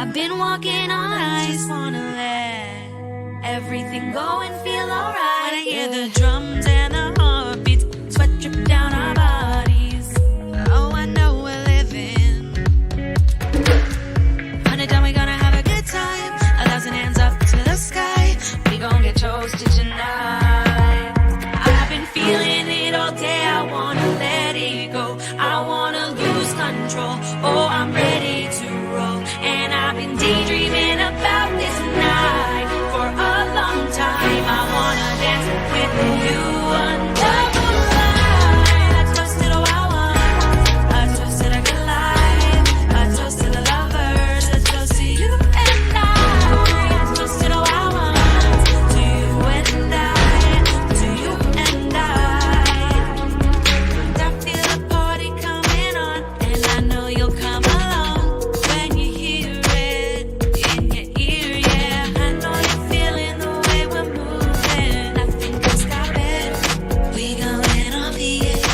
I've been walking on ice. Just wanna let everything go and feel alright. When I hear the drums and the heartbeats, sweat drip down our bodies. Oh, I know we're living. On the dime, we're gonna have a good time. 1,000 hands up to the sky. We gon' get toasted tonight. I've been feeling it all day. I wanna let it go. I wanna lose control. Oh, I'm ready to roll. And I've been daydreaming about this night for a long time. I wanna dance with you under the light. I toasted a wild one. I toasted a good life. I toasted the lovers. I toasted you and I. I toasted a wild one. To you and I. To you and I. And I feel the party coming on. And I know you'll come along when you hear it in your ear, yeah. I know you're feeling the way we're moving. Nothing can stop it. We gon' let on the edge.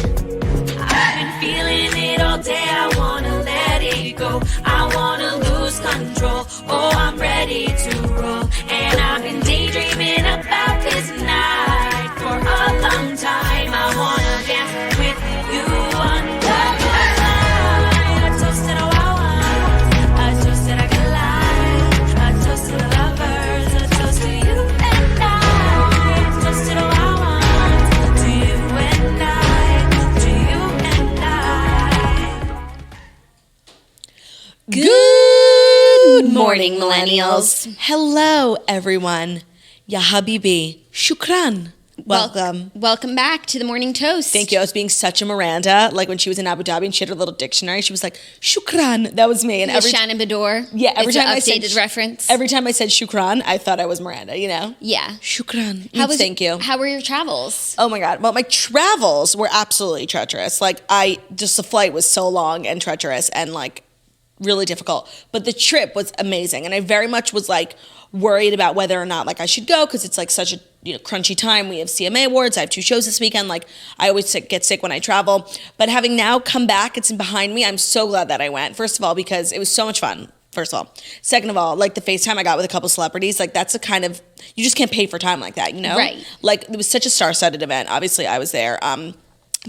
I've been feeling it all day. I wanna let it go. I wanna lose control. Oh, I'm ready to roll. And I've been daydreaming about this night for a long time. I wanna dance with you under the light. I toasted a wild one. I toasted a good life. I toasted the lovers. I toasted you and I. I toasted a wild one. To you and I. To you and I. Good morning, millennials. Hello, everyone. Ya habibi. Shukran. Welcome. Welcome back to the Morning Toast. Thank you. I was being such a Miranda. Like when she was in Abu Dhabi and she had her little dictionary, she was like, Shukran. That was me. And The Shannon Bador. yeah, every It's time an I said updated reference. Every time I said Shukran, I thought I was Miranda, you know? Yeah. Shukran. Thank you. How were your travels? Oh my God. Well, my travels were absolutely treacherous. Like just the flight was so long and treacherous and like really difficult. But the trip was amazing. And I very much was like worried about whether or not like I should go because it's like such a crunchy time. We have CMA awards. I have 2 shows this weekend. Like I always get sick when I travel. But having now come back, it's behind me. I'm so glad that I went. First of all, because it was so much fun. First of all. Second of all, like the FaceTime I got with a couple celebrities, like that's a kind of, you just can't pay for time like that, you know? Right. Like it was such a star-studded event. Obviously I was there.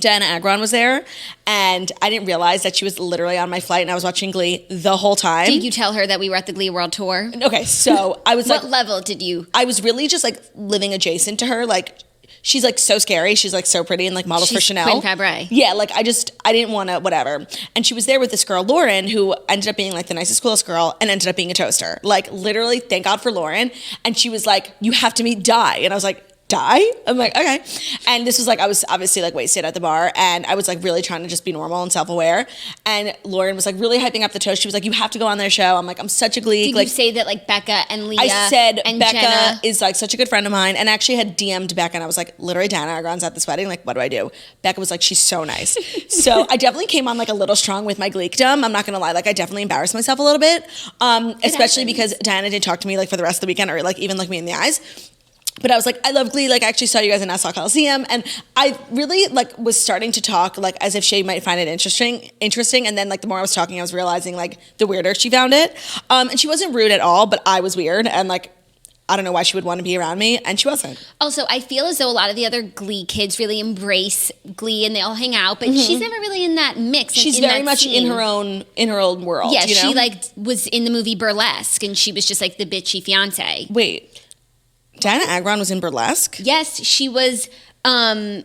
Diana Agron was there, and I didn't realize that she was literally on my flight, and I was watching Glee the whole time. Did you tell her that we were at the Glee World Tour? Okay, so I was What like... level did you? I was really just like living adjacent to her, like... She's like so scary. She's like so pretty and like models for Chanel. Quinn Fabray. Yeah, like I didn't want to, whatever. And she was there with this girl, Lauren, who ended up being like the nicest, coolest girl and ended up being a toaster. Like literally, thank God for Lauren. And she was like, you have to meet Di. And I was like, Di? I'm like, okay. And this was like, I was obviously like wasted at the bar and I was like really trying to just be normal and self-aware. And Lauren was like really hyping up the toast. She was like, you have to go on their show. I'm like, I'm such a geek. Did like, you say that like Becca and Leah I said and Becca Jenna is like such a good friend of mine and actually had DM'd Becca and I was like, literally Diana Agron's at this wedding. Like, what do I do? Becca was like, she's so nice. So I definitely came on like a little strong with my gleekdom. I'm not going to lie. Like I definitely embarrassed myself a little bit. Especially because Diana didn't talk to me like for the rest of the weekend or like even look me in the eyes. But I was like, I love Glee. Like, I actually saw you guys in Nassau Coliseum. And I really, like, was starting to talk, like, as if she might find it interesting. And then, like, the more I was talking, I was realizing, like, the weirder she found it. And she wasn't rude at all, but I was weird. And, like, I don't know why she would want to be around me. And she wasn't. Also, I feel as though a lot of the other Glee kids really embrace Glee and they all hang out. But she's never really in that mix. She's very much in her own world. Yeah, you know? she, like, was in the movie Burlesque. And she was just, like, the bitchy fiance. Wait. Diana Agron was in Burlesque? Yes, she was Kellen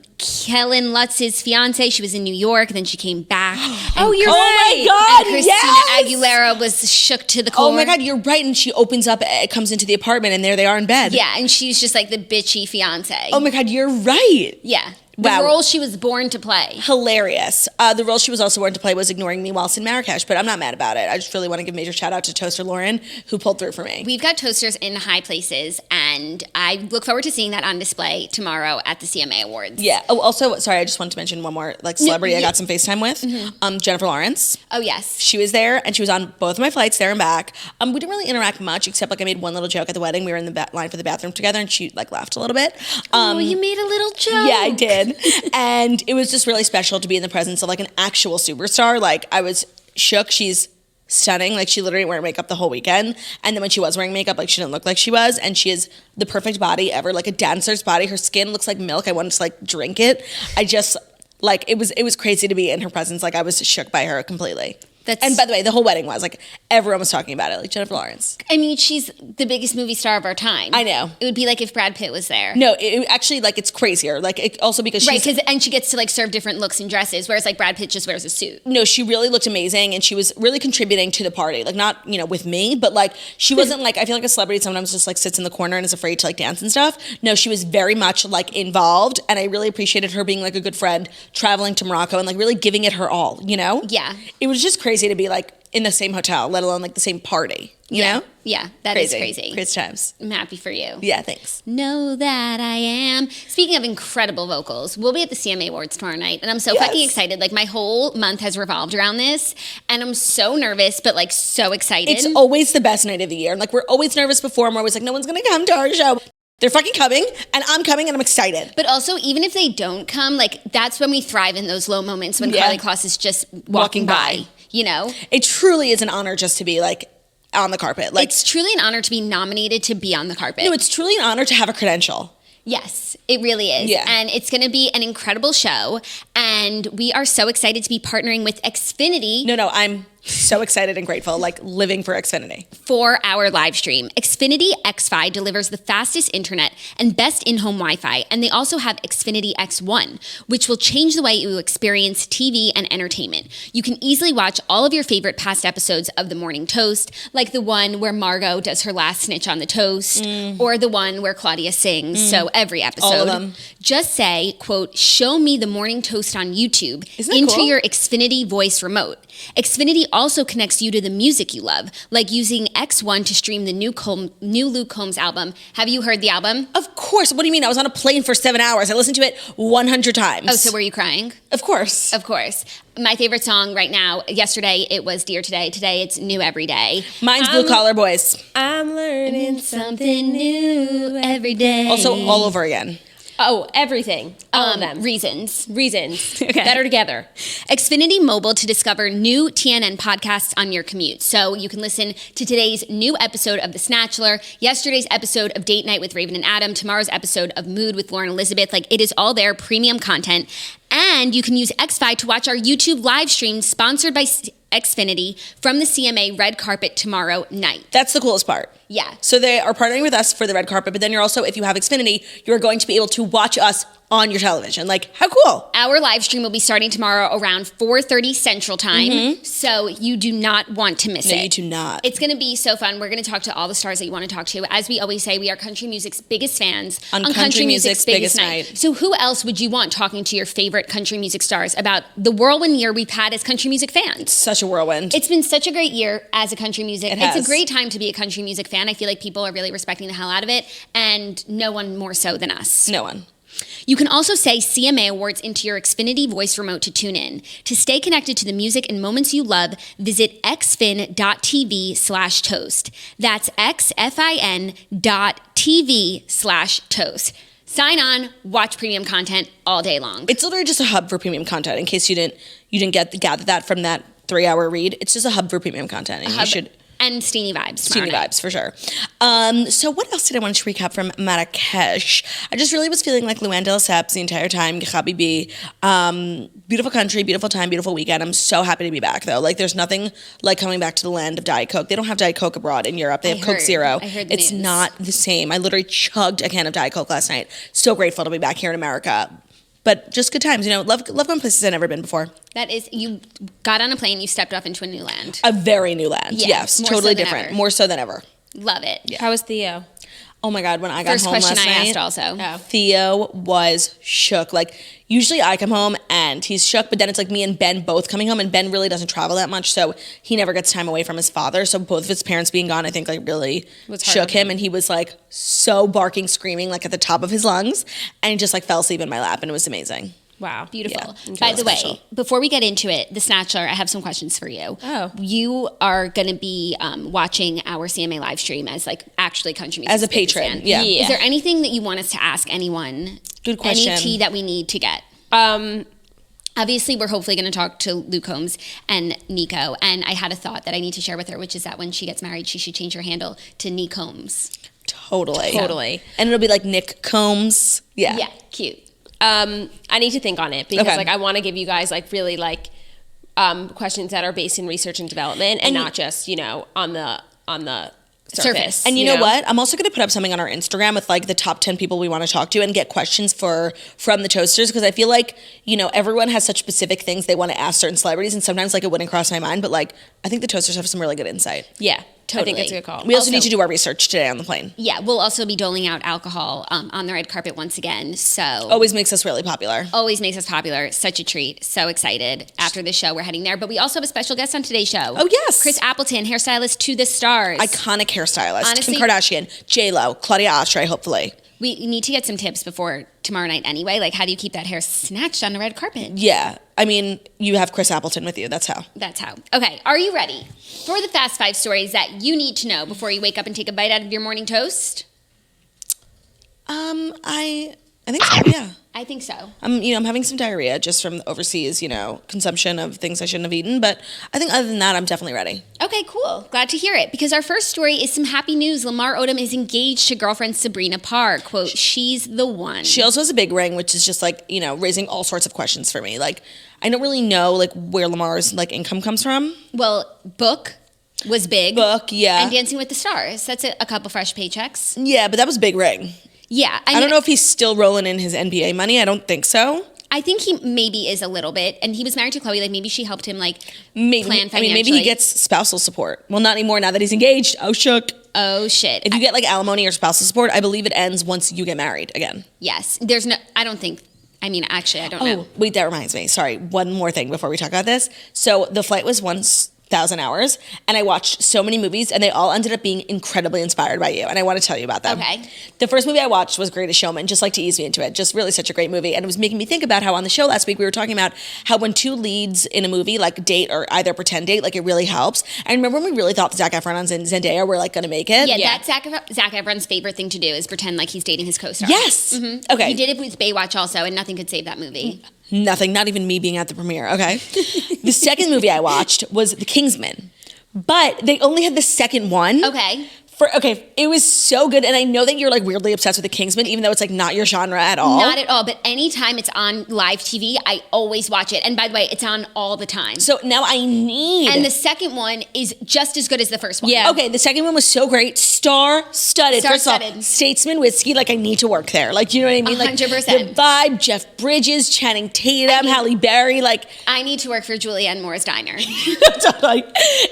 Lutz's fiance. She was in New York, then she came back. Oh, you're right. Oh my God, and Christina Aguilera was shook to the core. Oh my God, you're right. And she opens up, comes into the apartment, and there they are in bed. Yeah, and she's just like the bitchy fiance. Oh my God, you're right. Yeah. The role she was born to play. Hilarious. The role she was also born to play was ignoring me whilst in Marrakesh, but I'm not mad about it. I just really want to give major shout out to Toaster Lauren, who pulled through for me. We've got toasters in high places, and I look forward to seeing that on display tomorrow at the CMA Awards. Yeah. Oh, also, sorry, I just wanted to mention one more like celebrity I got some FaceTime with. Jennifer Lawrence. Oh, yes. She was there, and she was on both of my flights there and back. We didn't really interact much, except like I made one little joke at the wedding. We were in the line for the bathroom together, and she like laughed a little bit. Oh, you made a little joke. Yeah, I did. And it was just really special to be in the presence of like an actual superstar. Like I was shook. She's stunning. Like, she literally didn't wear makeup the whole weekend. And then when she was wearing makeup, like, she didn't look like she was. And she is the perfect body ever, like a dancer's body. Her skin looks like milk. I wanted to like drink it. I just like, it was crazy to be in her presence. Like, I was shook by her completely. And by the way, the whole wedding was like, everyone was talking about it, like Jennifer Lawrence. I mean, she's the biggest movie star of our time. I know. It would be like if Brad Pitt was there. No, it actually, like, it's crazier. Like, it also because she's... Right, and she gets to, like, serve different looks and dresses, whereas, like, Brad Pitt just wears a suit. No, she really looked amazing, and she was really contributing to the party. Like, not, you know, with me, but, like, she wasn't, like, I feel like a celebrity sometimes just, like, sits in the corner and is afraid to, like, dance and stuff. No, she was very much, like, involved, and I really appreciated her being, like, a good friend, traveling to Morocco, and, like, really giving it her all, you know? Yeah. It was just crazy to be, like, in the same hotel, let alone like the same party, you know? Yeah, that is crazy. Crazy times. I'm happy for you. Yeah, thanks. Know that I am. Speaking of incredible vocals, we'll be at the CMA Awards tomorrow night, and I'm so fucking excited. Like, my whole month has revolved around this, and I'm so nervous, but like so excited. It's always the best night of the year. Like, we're always nervous before, and we're always like, no one's gonna come to our show. They're fucking coming, and I'm coming, and I'm excited. But also, even if they don't come, like, that's when we thrive in those low moments when Karlie Kloss is just walking by. You know? It truly is an honor just to be, like, on the carpet. Like, it's truly an honor to be nominated to be on the carpet. No, it's truly an honor to have a credential. Yes, it really is. Yeah. And it's going to be an incredible show. And we are so excited to be partnering with Xfinity. No, I'm so excited and grateful, like living for Xfinity. For our live stream. Xfinity X-Fi delivers the fastest internet and best in-home Wi-Fi. And they also have Xfinity X1, which will change the way you experience TV and entertainment. You can easily watch all of your favorite past episodes of The Morning Toast, like the one where Margot does her last snitch on the toast, or the one where Claudia sings. So every episode. All of them. Just say, quote, show me The Morning Toast on YouTube Isn't into cool? your Xfinity voice remote. Xfinity also connects you to the music you love, like using X1 to stream the new Luke Combs album. Have you heard the album? Of course. What do you mean? I was on a plane for 7 hours. I listened to it 100 times. Oh, so were you crying? Of course. Of course. My favorite song right now, yesterday it was Dear Today. Today it's New Every Day. Mine's Blue Collar Boys. I'm learning Something new every day. Also, all over again. Oh, everything. All of them. Reasons. Better together. Xfinity Mobile to discover new TNN podcasts on your commute. So you can listen to today's new episode of The Snatchler, yesterday's episode of Date Night with Raven and Adam, tomorrow's episode of Mood with Lauren Elizabeth. Like, it is all there, premium content. And you can use X-Fi to watch our YouTube live stream sponsored by Xfinity from the CMA red carpet tomorrow night. That's the coolest part. Yeah. So they are partnering with us for the red carpet, but then you're also, if you have Xfinity, you're going to be able to watch us on your television. Like, how cool. Our live stream will be starting tomorrow around 4:30 Central Time, so you do not want to miss it. No, you do not. It's going to be so fun. We're going to talk to all the stars that you want to talk to. As we always say, we are country music's biggest fans on country music's biggest night. So who else would you want talking to your favorite country music stars about the whirlwind year we've had as country music fans? Such a whirlwind. It's been such a great year as a country music. It has. It's a great time to be a country music fan. I feel like people are really respecting the hell out of it, and no one more so than us. No one. You can also say CMA Awards into your Xfinity voice remote to tune in. To stay connected to the music and moments you love, visit xfin.tv/toast. That's xfin.tv/toast. Sign on, watch premium content all day long. It's literally just a hub for premium content. In case you didn't gather that from that 3-hour read, it's just a hub for premium content, and you should. And steamy vibes. Steamy vibes, for sure. So what else did I want to recap from Marrakesh? I just really was feeling like Luann de Lesseps the entire time, Habibi. Beautiful country, beautiful time, beautiful weekend. I'm so happy to be back, though. Like, there's nothing like coming back to the land of Diet Coke. They don't have Diet Coke abroad in Europe. They have Coke Zero. I heard the It's news. not the same. I literally chugged a can of Diet Coke last night. So grateful to be back here in America. But just good times, you know. Love going places I've never been before. That is, you got on a plane, you stepped off into a new land. A very new land. Yeah, Yes, more totally so than different. ever. More so than ever. Love it. Yeah. How was Theo? Oh my God, when I got First home question last I night, asked also. Oh. Theo was shook. Like, usually I come home and he's shook, but then it's like me and Ben both coming home, and Ben really doesn't travel that much, so he never gets time away from his father. So both of his parents being gone, I think, like, really Was hard shook on him, and he was like so barking, screaming, like at the top of his lungs, and he just like fell asleep in my lap, and it was amazing. Wow. Beautiful. Yeah. By the way, Special. before we get into it, The Snatchler, I have some questions for you. Oh. You are going to be watching our CMA live stream as, like, actually country music. As a patron, yeah. Is there anything that you want us to ask anyone? Good question. Any tea that we need to get? Obviously, we're hopefully going to talk to Luke Combs and Nico. And I had a thought that I need to share with her, which is that when she gets married, she should change her handle to Nick Combs. Totally. And it'll be like Nick Combs. Yeah. Yeah, cute. I need to think on it because Okay. like I want to give you guys like really like questions that are based in research and development and not just, you know, on the surface. And you know what? I'm also going to put up something on our Instagram with like the top 10 people we want to talk to and get questions from the toasters, because I feel like, you know, everyone has such specific things they want to ask certain celebrities, and sometimes like it wouldn't cross my mind, but like I think the toasters have some really good insight. Yeah, Totally. I think that's a good call. We also need to do our research today on the plane. Yeah, we'll also be doling out alcohol on the red carpet once again. So Always makes us really popular. always makes us popular. Such a treat. So excited. After the show, we're heading there. But we also have a special guest on today's show. Oh, yes. Chris Appleton, hairstylist to the stars. Iconic hairstylist. Honestly- Kim Kardashian, J-Lo, Claudia Oshry, hopefully. We need to get some tips before tomorrow night anyway. Like, how do you keep that hair snatched on the red carpet? Yeah. I mean, you have Chris Appleton with you. That's how. That's how. Okay, are you ready for the Fast 5 stories that you need to know before you wake up and take a bite out of your morning toast? I think so, yeah. I think so. I'm having some diarrhea just from overseas, consumption of things I shouldn't have eaten. But I think other than that, I'm definitely ready. Okay, cool. Glad to hear it. Because our first story is some happy news. Lamar Odom is engaged to girlfriend Sabrina Parr. Quote, she's the one. She also has a big ring, which is just like, raising all sorts of questions for me. Like, I don't really know like where Lamar's like income comes from. Well, Book was big. Book, yeah. And Dancing with the Stars. That's a couple fresh paychecks. Yeah, but that was a big ring. Yeah. I don't know if he's still rolling in his NBA money. I don't think so. I think he maybe is a little bit. And he was married to Chloe. Like, maybe she helped him, like, Maybe. plan I financially. mean, maybe he gets spousal support. Well, not anymore now that he's engaged. Oh, shook. Oh, shit. If you get like alimony or spousal support, I believe it ends once you get married again. Yes. There's no, I don't think, I mean, actually, I don't know. Oh, wait, that reminds me. Sorry, one more thing before we talk about this. So the flight was 1,000 hours, and I watched so many movies, and they all ended up being incredibly inspired by you, and I want to tell you about them. Okay. The first movie I watched was Greatest Showman, just like to ease me into it. Just really such a great movie, and it was making me think about how on the show last week we were talking about how when two leads in a movie like date or either pretend date, like it really helps. I remember when we really thought Zac Efron and Zendaya were like going to make it. Yeah, that's Zac Efron's favorite thing to do is pretend like he's dating his co-star. Yes. Mm-hmm. Okay. He did it with Baywatch also, and nothing could save that movie. Nothing, not even me being at the premiere. Okay. The second movie I watched was The Kingsman. But they only had the second one. Okay. It was so good, and I know that you're like weirdly obsessed with The Kingsman, even though it's like not your genre at all. Not at all, but anytime it's on live TV, I always watch it. And by the way, it's on all the time. So now I need. And the second one is just as good as the first one. Yeah. Okay, the second one was so great, star-studded. First of all, Star-studded. Statesman whiskey, like I need to work there. Like, you know what I mean? Like 100%. the vibe, Jeff Bridges, Channing Tatum, Halle Berry, like. I need to work for Julianne Moore's Diner. Totally.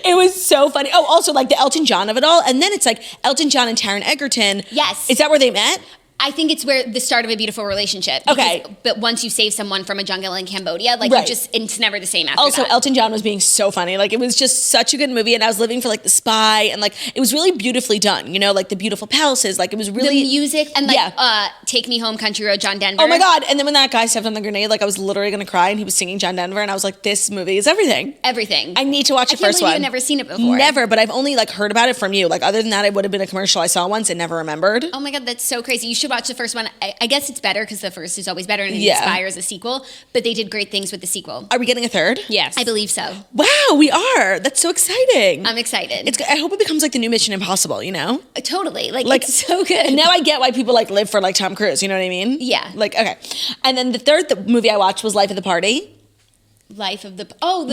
It was so funny. Oh, also like the Elton John of it all, and then it's like Elton John and Taron Egerton. Yes. Is that where they met? I think it's where the start of a beautiful relationship. Okay. But once you save someone from a jungle in Cambodia, like Right. it's never the same after Also, that. Elton John was being so funny. Like, it was just such a good movie, and I was living for like The Spy, and like it was really beautifully done. Like the beautiful palaces. Like, it was The really music and like Yeah. Take Me Home, Country Road, John Denver. Oh my God! And then when that guy stepped on the grenade, like I was literally gonna cry, and he was singing John Denver, and I was like, "This movie is everything." Everything. I need to watch the I can't first believe one. you've never seen it before. Never, but I've only like heard about it from you. Like, other than that, it would have been a commercial I saw once and never remembered. Oh my God, that's so crazy. You should watch the first one. I guess it's better because the first is always better and it Yeah. inspires a sequel, but they did great things with the sequel. Are we getting a third? Yes. I believe so. Wow, we are. That's so exciting. I'm excited. I hope it becomes like the new Mission Impossible. Totally. Like Like, it's so good. And now I get why people like live for like Tom Cruise. You know what I mean? Yeah. Like, okay. And then the third movie I watched was Life of the Party. Life of the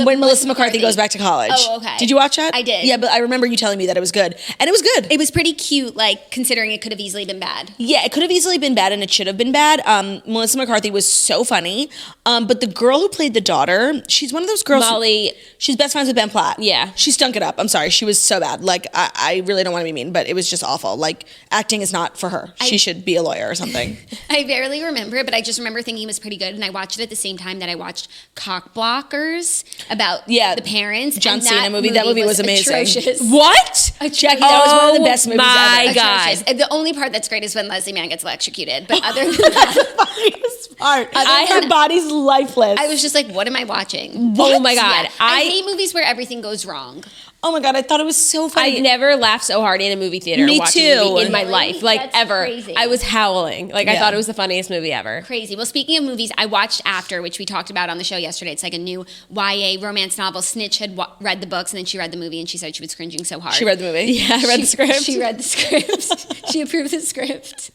When Melissa McCarthy goes back to college. Oh, okay. Did you watch that? I did. Yeah, but I remember you telling me that it was good. And it was good. It was pretty cute, like considering it could have easily been bad. Yeah, it could have easily been bad, and it should have been bad. Melissa McCarthy was so funny. But the girl who played the daughter, she's one of those girls. Molly. She's best friends with Ben Platt. Yeah. She stunk it up. I'm sorry. She was so bad. Like, I really don't want to be mean, but it was just awful. Like, acting is not for her. She should be a lawyer or something. I barely remember it, but I just remember thinking it was pretty good. And I watched it at the same time that I watched Cock Blockers about the parents. John and Cena movie. That movie was amazing. Atrocious. What? Jackie, that was one of the best movies my ever. God. Atrocious. And the only part that's great is when Leslie Mann gets electrocuted. But other than that, Funniest part. Other Her than- body's lifeless. I was just like, what am I watching? Oh my God. Yeah. I hate movies where everything goes wrong. Oh my God, I thought it was so funny. I've never laughed so hard in a movie theater Me watching too. a movie in my Really? life. Like, That's ever. crazy. I was howling. Like, I Yeah. thought it was the funniest movie ever. Crazy. Well, speaking of movies, I watched After, which we talked about on the show yesterday. It's like a new YA romance novel. Snitch had read the books and then she read the movie and she said she was cringing so hard. She read the movie? Yeah, I read the script. She read the script. She approved the script.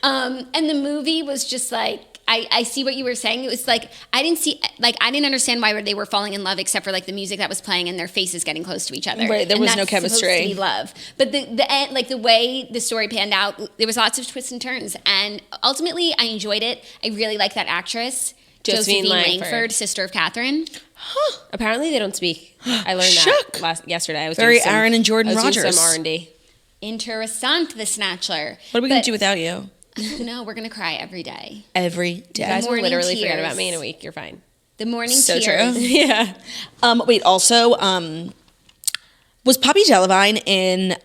And the movie was just like, I see what you were saying. It was like, I didn't understand why they were falling in love except for like the music that was playing and their faces getting close to each other. Right, there And was no that's supposed chemistry. to be love. But the end, like the way the story panned out, there was lots of twists and turns. And ultimately, I enjoyed it. I really like that actress. Josephine Josephine Langford. Langford, sister of Catherine. Apparently, they don't speak. I learned Shook. that yesterday. I was Very doing some, Aaron and Jordan I was doing Rogers. some R&D. Interessant, the Snatchler. What are we going But- to do without you? No, we're gonna cry every day. Every day. You guys will morning literally forget tears. about me in a week. You're fine. The morning So tears. true. Yeah. Wait, also, was Poppy Delevingne in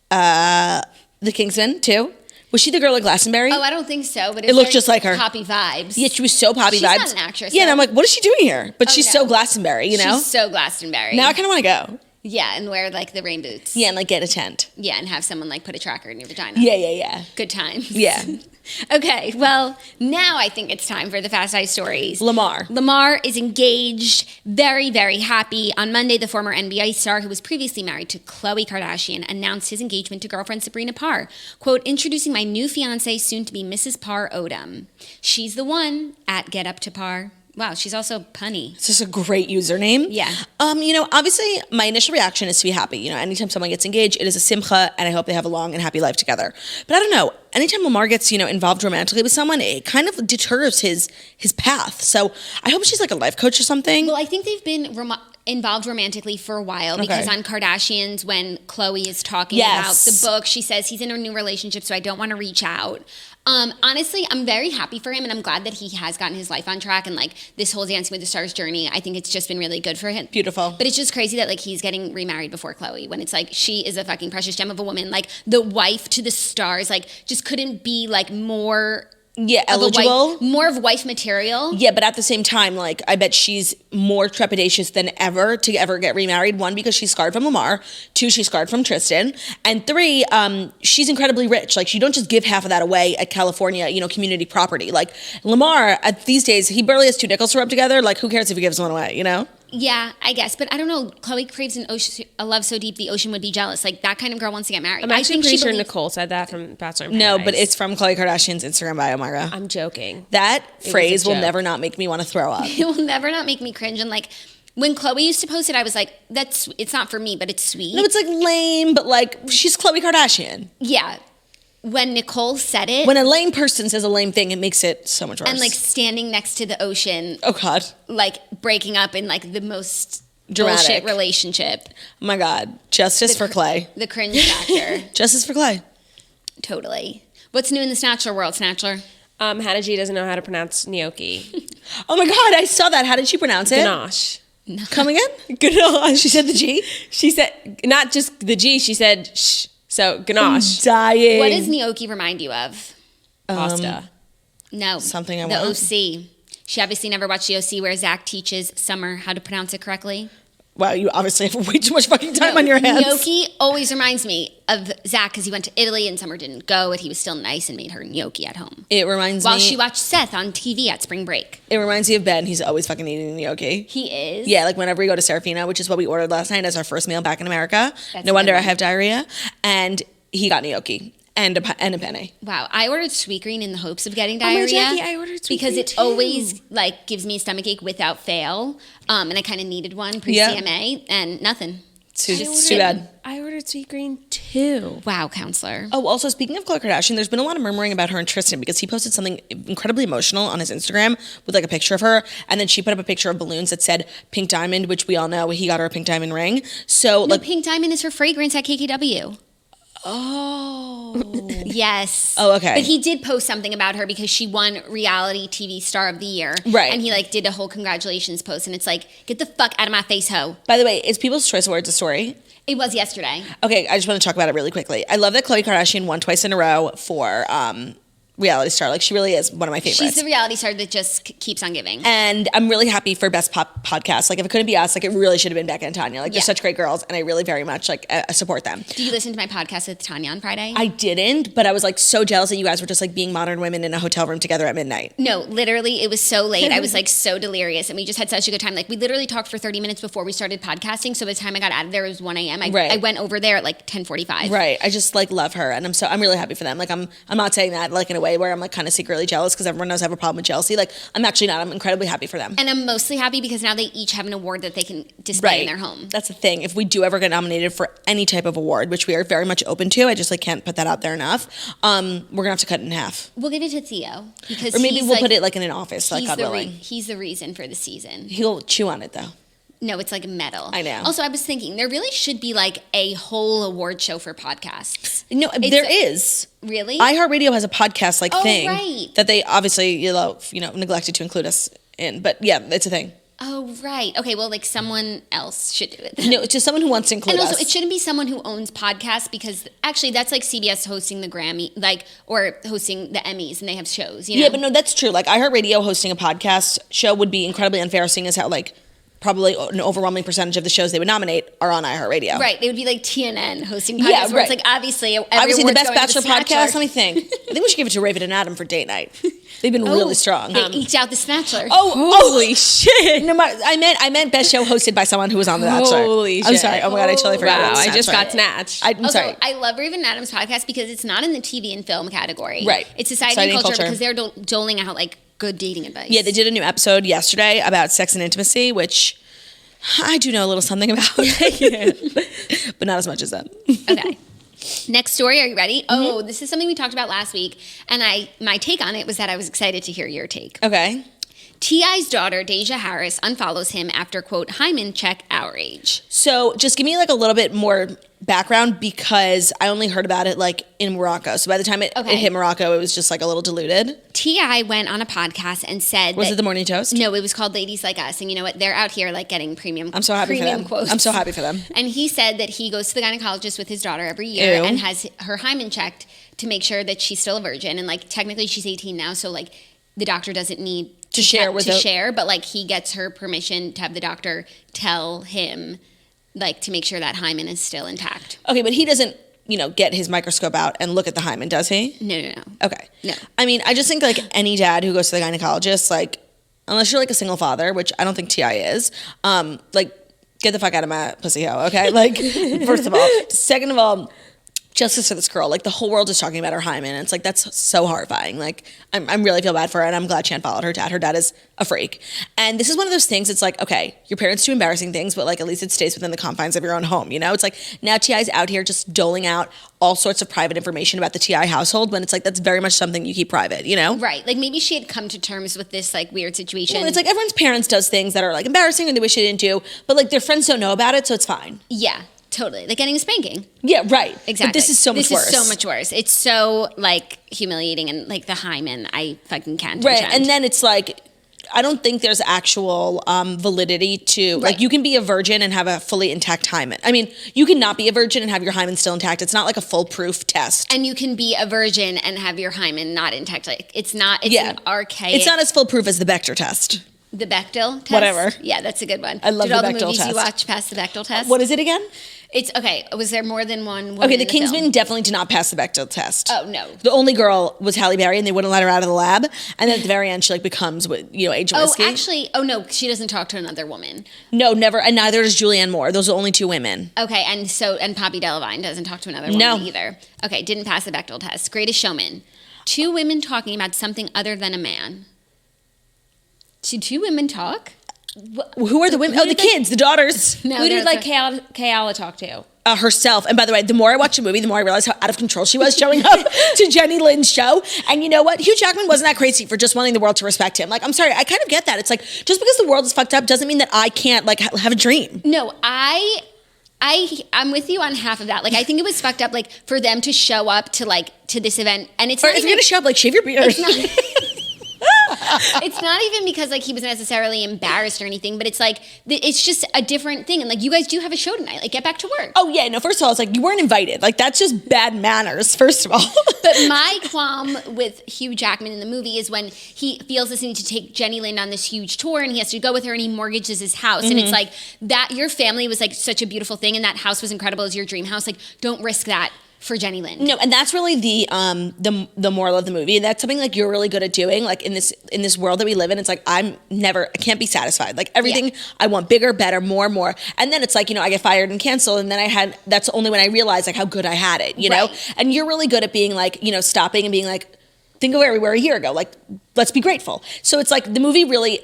The Kingsman too? Was she the girl at Glastonbury? Oh, I don't think so, but It looked just like her. Poppy vibes. Yeah, she was so Poppy She's vibes. not an actress, Yeah, and though. I'm like, what is she doing here? But Oh, she's no. so Glastonbury, you know? She's so Glastonbury. Now I kind of want to go. Yeah, and wear like the rain boots. Yeah, and like get a tent. Yeah, and have someone like put a tracker in your vagina. Yeah. Good times. Yeah. Okay, well, now I think it's time for the Fast Eye stories. Lamar. Lamar is engaged, very, very happy. On Monday, the former NBA star who was previously married to Khloe Kardashian announced his engagement to girlfriend Sabrina Parr. Quote, introducing my new fiance, soon to be Mrs. Parr Odom. She's the one at Get Up to Parr. Wow, she's also punny. It's just a great username. Yeah. Obviously my initial reaction is to be happy. Anytime someone gets engaged, it is a simcha, and I hope they have a long and happy life together. But I don't know. Anytime Lamar gets, involved romantically with someone, it kind of deters his path. So I hope she's like a life coach or something. Well, I think they've been involved romantically for a while because Okay. on Kardashians, when Khloe is talking Yes. about the book, she says he's in a new relationship, so I don't want to reach out. Honestly, I'm very happy for him, and I'm glad that he has gotten his life on track and like this whole Dancing with the Stars journey. I think it's just been really good for him. Beautiful. But it's just crazy that like he's getting remarried before Khloe when it's like she is a fucking precious gem of a woman. Like the wife to the stars, like just couldn't be like more. Yeah, of a eligible. wife, more of wife material. Yeah, but at the same time, like, I bet she's more trepidatious than ever to ever get remarried. One, because she's scarred from Lamar. Two, she's scarred from Tristan. And three, she's incredibly rich. Like, you don't just give half of that away at California, community property. Like, Lamar, these days, he barely has two nickels to rub together. Like, who cares if he gives one away, Yeah, I guess, but I don't know. Khloe craves a love so deep the ocean would be jealous. Like that kind of girl wants to get married. I'm I actually think pretty she sure believes- Nicole said that from Bachelor in No, Paradise. but it's from Khloe Kardashian's Instagram bio, Myra. I'm joking. That was a phrase will joke. never not make me want to throw up. It will never not make me cringe. And like when Khloe used to post it, I was like, it's not for me, but it's sweet. No, it's like lame, but like, she's Khloe Kardashian. Yeah. When Nicole said it When a lame person says a lame thing, it makes it so much worse. and like standing next to the ocean, oh God. like breaking up in like the most Dramatic. bullshit relationship. Oh my God. Justice for Clay. The cringe factor. Justice for Clay. Totally. What's new in the Snatchler world, Snatchler? Hannah G doesn't know how to pronounce gnocchi. Oh my God, I saw that. How did she pronounce it? Ganache. Come again? Ganache. She said the G? She said, not just the G, she said shh. So ganache. Dying. What does gnocchi remind you of? Pasta. No. Something I The want. OC. She obviously never watched the OC where Zach teaches Summer how to pronounce it correctly. Wow, you obviously have way too much fucking time on your hands. Gnocchi always reminds me of Zach because he went to Italy and Summer didn't go and he was still nice and made her gnocchi at home. It reminds While me. she watched Seth on TV at spring break. It reminds me of Ben. He's always fucking eating gnocchi. He is? Yeah, like whenever we go to Serafina, which is what we ordered last night as our first meal back in America. That's No a wonder good I have diarrhea. And he got gnocchi and a penne. Wow. I ordered Sweetgreen in the hopes of getting my diarrhea. Jackie, I ordered because Sweetgreen it too. always like gives me a stomachache without fail. And I kind of needed one pre-CMA and nothing. It's too bad. I ordered sweet green too. Wow, counselor. Oh, also speaking of Khloe Kardashian, there's been a lot of murmuring about her and Tristan because he posted something incredibly emotional on his Instagram with like a picture of her, and then she put up a picture of balloons that said Pink Diamond, which we all know he got her a pink diamond ring. So No, like, Pink Diamond is her fragrance at KKW. oh, Yes. Oh, okay. But he did post something about her because she won reality TV star of the year. Right. And he like did a whole congratulations post and it's like, get the fuck out of my face, ho. by the way, is People's Choice Awards a story? It was yesterday. Okay, I just want to talk about it really quickly. I love that Khloe Kardashian won twice in a row for reality star. Like, she really is one of my favorites. She's the reality star that just keeps on giving. And I'm really happy for Best Pop Podcast. Like, if it couldn't be us, like, it really should have been Becca and Tanya. Like, they're such great girls, and I really very much, like, support them. Did you listen to my podcast with Tanya on Friday? I didn't, but I was, like, so jealous that you guys were just, like, being modern women in a hotel room together at midnight. No, literally, it was so late. I was, like, so delirious, and we just had such a good time. Like, we literally talked for 30 minutes before we started podcasting, so by the time I got out of there, it was 1 a.m. I went over there at, like, 10:45. Right. I just, like, love her, and I'm really happy for them. Like, I'm not saying that, like, in a way where I'm, like, kind of secretly jealous, because everyone knows I have a problem with jealousy. Like, I'm actually not. I'm incredibly happy for them. And I'm mostly happy because now they each have an award that they can display in their home. That's the thing. If we do ever get nominated for any type of award, which we are very much open to, I just, like, can't put that out there enough, we're gonna have to cut it in half. We'll give it to Theo, because or maybe we'll put it, like, in an office, like, God willing. He's the reason for the season. He'll chew on it, though. No, it's like metal. I know. Also, I was thinking there really should be like a whole award show for podcasts. No, there is. Really? iHeartRadio has a podcast thing right. that they obviously neglected to include us in. But yeah, it's a thing. Oh, right. Okay, well, like someone else should do it then. No, it's just someone who wants to include us. And also, it shouldn't be someone who owns podcasts, because actually that's like CBS hosting the Grammy, like, or hosting the Emmys, and they have shows, you know? Yeah, but no, that's true. Like, iHeartRadio hosting a podcast show would be incredibly unfair, seeing as how, like, probably an overwhelming percentage of the shows they would nominate are on iHeartRadio. Right. They would be like TNN hosting podcasts, where it's like, obviously the Best Bachelor podcast. Let me think. I think we should give it to Raven and Adam for date night. They've been really strong. They eked out the Snatchler. Holy shit! No, I meant best show hosted by someone who was on The Bachelor. Holy shit! I'm sorry. Oh my god, I totally forgot. Wow, about I just Snatchler. got snatched. I'm Also, sorry. I love Raven and Adam's podcast because it's not in the TV and film category. Right. It's society and culture, because they're doling out like good dating advice. Yeah, they did a new episode yesterday about sex and intimacy, which I do know a little something about, but not as much as that. Okay. Next story. Are you ready? Oh, this is something we talked about last week, and my take on it was that I was excited to hear your take. Okay. T.I.'s daughter, Deyjah Harris, unfollows him after, quote, hymen check outrage. So just give me like a little bit more background, because I only heard about it like in Morocco. So by the time it hit Morocco, it was just like a little diluted. T.I. went on a podcast and said, Was it The Morning Toast? No, it was called Ladies Like Us. And you know what? They're out here like getting premium I'm so happy for them. Quotes. I'm so happy for them. And he said that he goes to the gynecologist with his daughter every year and has her hymen checked to make sure that she's still a virgin. And like technically she's 18 now, so like the doctor doesn't need to share, but like he gets her permission to have the doctor tell him, like, to make sure that hymen is still intact. Okay, but he doesn't, get his microscope out and look at the hymen, does he? No. Okay. No. I mean, I just think like any dad who goes to the gynecologist, like, unless you're like a single father, which I don't think T.I. is, like, get the fuck out of my pussy hoe, okay? Like, first of all. Second of all, justice for this girl. Like, the whole world is talking about her hymen. And it's like, that's so horrifying. Like, I really feel bad for her, and I'm glad she unfollowed her dad. Her dad is a freak. And this is one of those things, it's like, okay, your parents do embarrassing things, but like at least it stays within the confines of your own home, It's like, now T.I.'s out here just doling out all sorts of private information about the T.I. household, when it's like, that's very much something you keep private, Right. Like, maybe she had come to terms with this like weird situation. Well, it's like everyone's parents does things that are like embarrassing or they wish they didn't do, but like their friends don't know about it, so it's fine. Yeah. Totally. Like getting a spanking. Yeah, right. Exactly. But this is so much worse. This is so much worse. It's so, like, humiliating, and, like, the hymen, I fucking can't Right, pretend. and then it's like, I don't think there's actual validity to, like, you can be a virgin and have a fully intact hymen. I mean, you can not be a virgin and have your hymen still intact. It's not like a foolproof test. And you can be a virgin and have your hymen not intact. Like, it's not, it's an archaic. It's not as foolproof as the Bechdel test. The Bechdel test? Whatever. Yeah, that's a good one. I love Did the all Bechdel the movies test. you watch pass the Bechdel test? What is it again? It's, okay, was there more than one woman Okay, in the Kingsman film? definitely did not pass the Bechdel test. Oh, no. The only girl was Halle Berry, and they wouldn't let her out of the lab. And then at the very end, she like becomes Age Whiskey. Oh, actually, no, she doesn't talk to another woman. No, never, and neither does Julianne Moore. Those are the only two women. Okay, and Poppy Delevingne doesn't talk to another woman either. Okay, didn't pass the Bechdel test. Greatest Showman. Two women talking about something other than a man. Should two women talk? Who are the women? Oh, the kids, the daughters. No, Who did no, like Kayala talk to? Herself. And by the way, the more I watched the movie, the more I realized how out of control she was showing up to Jenny Lynn's show. And you know what? Hugh Jackman wasn't that crazy for just wanting the world to respect him. Like, I'm sorry, I kind of get that. It's like, just because the world is fucked up doesn't mean that I can't like have a dream. No, I'm with you on half of that. Like, I think it was fucked up, like, for them to show up to this event, and it's Or not if even, you're gonna show up, like, shave your beard. it's not, It's not even because like he was necessarily embarrassed or anything, but it's like it's just a different thing. And like you guys do have a show tonight. Like get back to work. Oh yeah, no. First of all, it's like you weren't invited. Like that's just bad manners. First of all. But my qualm with Hugh Jackman in the movie is when he feels this need to take Jenny Lind on this huge tour, and he has to go with her, and he mortgages his house, and it's like that. Your family was like such a beautiful thing, and that house was incredible as your dream house. Like don't risk that for Jenny Lind. No, and that's really the moral of the movie. That's something like you're really good at doing. Like in this world that we live in, it's like I can't be satisfied. Like everything I want bigger, better, more. And then it's like, I get fired and canceled, and then that's only when I realized like how good I had it, you know? And you're really good at being like, stopping and being like, think of where we were a year ago. Like, let's be grateful. So it's like the movie really,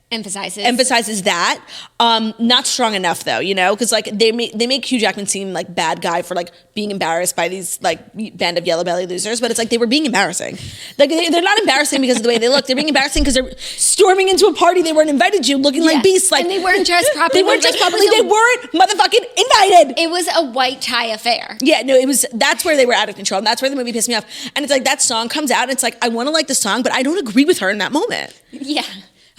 emphasizes that. Not strong enough though, because like they make Hugh Jackman seem like bad guy for like being embarrassed by these like band of yellow belly losers, but it's like they were being embarrassing. Like they're not embarrassing because of the way they look. They're being embarrassing because they're storming into a party they weren't invited to, looking like beasts. Like and they weren't dressed properly. They weren't dressed properly. They weren't motherfucking invited. It was a white tie affair. Yeah, no, that's where they were out of control, and that's where the movie pissed me off. And it's like that song comes out, and it's like I want to like the song, but I don't agree with her in that moment. Yeah.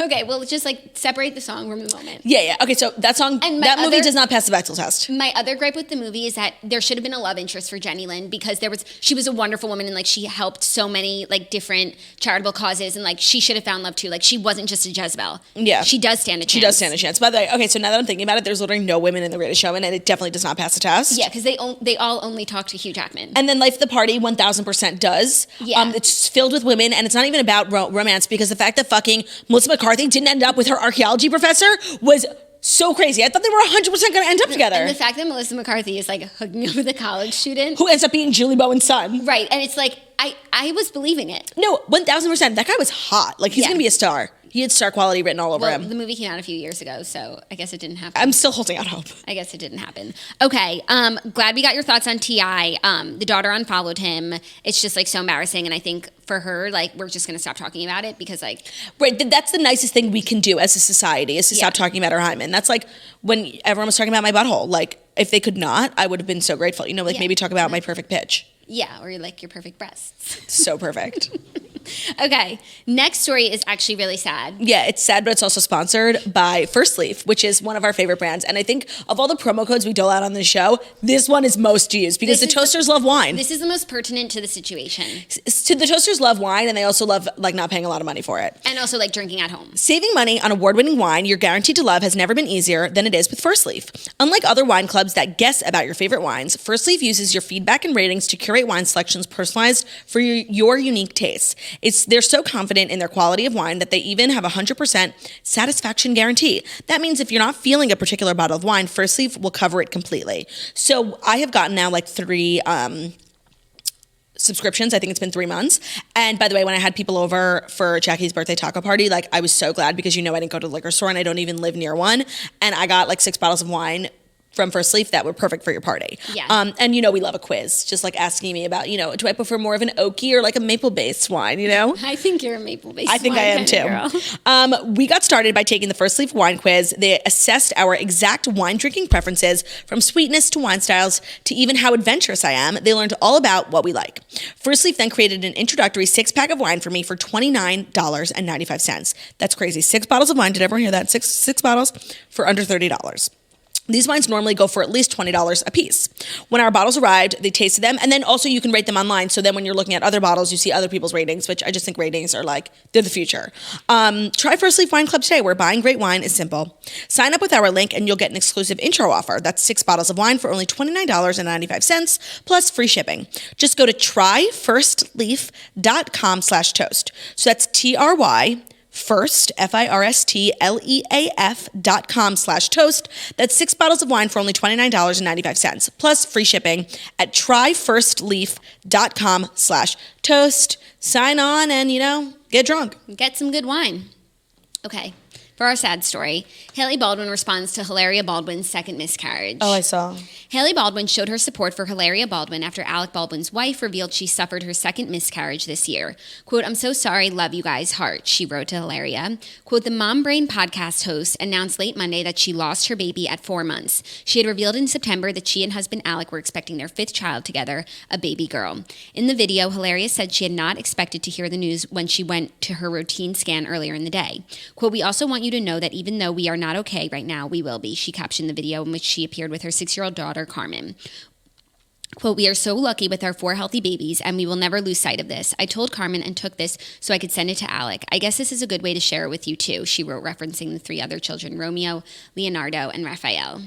Okay, well, just like separate the song from the moment. Yeah. Okay, so that movie does not pass the Bechdel test. My other gripe with the movie is that there should have been a love interest for Jenny Lind because she was a wonderful woman and like she helped so many like different charitable causes and like she should have found love too. Like she wasn't just a Jezebel. Yeah. She does stand a chance. She does stand a chance. By the way, okay, so now that I'm thinking about it, there's literally no women in The Greatest Showman, and it definitely does not pass the test. Yeah, because they all only talk to Hugh Jackman. And then Life of the Party 1000% does. Yeah. It's filled with women, and it's not even about romance because the fact that fucking Melissa McCarthy didn't end up with her archaeology professor was so crazy. I thought they were 100% going to end up together. And the fact that Melissa McCarthy is like hooking up with a college student. Who ends up being Julie Bowen's son. Right. And it's like, I was believing it. No, 1000%. That guy was hot. Like, he's going to be a star. He had star quality written all over him. The movie came out a few years ago, so I guess it didn't happen. I'm still holding out hope. I guess it didn't happen. Okay, glad we got your thoughts on T.I. The daughter unfollowed him. It's just like so embarrassing, and I think for her, like we're just gonna stop talking about it because like right, that's the nicest thing we can do as a society is to stop talking about our hymen. That's like when everyone was talking about my butthole. Like if they could not, I would have been so grateful. Maybe talk about my perfect pitch. Yeah, or like your perfect breasts. So perfect. Okay, next story is actually really sad. Yeah, it's sad, but it's also sponsored by First Leaf, which is one of our favorite brands. And I think of all the promo codes we dole out on this show, this one is most used because the toasters love wine. This is the most pertinent to the situation. The toasters love wine, and they also love like not paying a lot of money for it. And also like drinking at home. Saving money on award-winning wine you're guaranteed to love has never been easier than it is with First Leaf. Unlike other wine clubs that guess about your favorite wines, First Leaf uses your feedback and ratings to curate wine selections personalized for your unique tastes. They're so confident in their quality of wine that they even have a 100% satisfaction guarantee. That means if you're not feeling a particular bottle of wine, First Leaf will cover it completely. So I have gotten now like 3 subscriptions. I think it's been 3 months. And by the way, when I had people over for Jackie's birthday taco party, like I was so glad because I didn't go to the liquor store and I don't even live near one. And I got like 6 bottles of wine from First Leaf that were perfect for your party. Yeah. And we love a quiz, just like asking me about, do I prefer more of an oaky or like a maple-based wine, I think you're a maple-based wine. I think I am too. We got started by taking the First Leaf wine quiz. They assessed our exact wine drinking preferences from sweetness to wine styles to even how adventurous I am. They learned all about what we like. First Leaf then created an introductory 6-pack of wine for me for $29.95. That's crazy. 6 bottles of wine. Did everyone hear that? Six bottles for under $30. These wines normally go for at least $20 a piece. When our bottles arrived, they tasted them, and then also you can rate them online. So then when you're looking at other bottles, you see other people's ratings, which I just think ratings are like, they're the future. Try First Leaf Wine Club today, where buying great wine is simple. Sign up with our link, and you'll get an exclusive intro offer. That's 6 bottles of wine for only $29.95, plus free shipping. Just go to tryfirstleaf.com/toast. So that's TRY. First, FIRSTLEAF.com/toast. That's 6 bottles of wine for only $29.95, plus free shipping at tryfirstleaf.com/toast. Sign on and, get drunk. Get some good wine. Okay. For our sad story, Hailey Baldwin responds to Hilaria Baldwin's second miscarriage. Oh, I saw. Hailey Baldwin showed her support for Hilaria Baldwin after Alec Baldwin's wife revealed she suffered her second miscarriage this year. Quote, "I'm so sorry, love you guys, heart," she wrote to Hilaria. Quote, "The Mom Brain podcast host announced late Monday that she lost her baby at 4 months. She had revealed in September that she and husband Alec were expecting their 5th child together, a baby girl. In the video, Hilaria said she had not expected to hear the news when she went to her routine scan earlier in the day. Quote, "We also want you to know that even though we are not okay right now, we will be," she captioned the video in which she appeared with her 6-year-old daughter, Carmen. Quote, "We are so lucky with our 4 healthy babies, and we will never lose sight of this. I told Carmen and took this so I could send it to Alec. I guess this is a good way to share it with you too," she wrote, referencing the 3 other children, Romeo, Leonardo, and Raphael.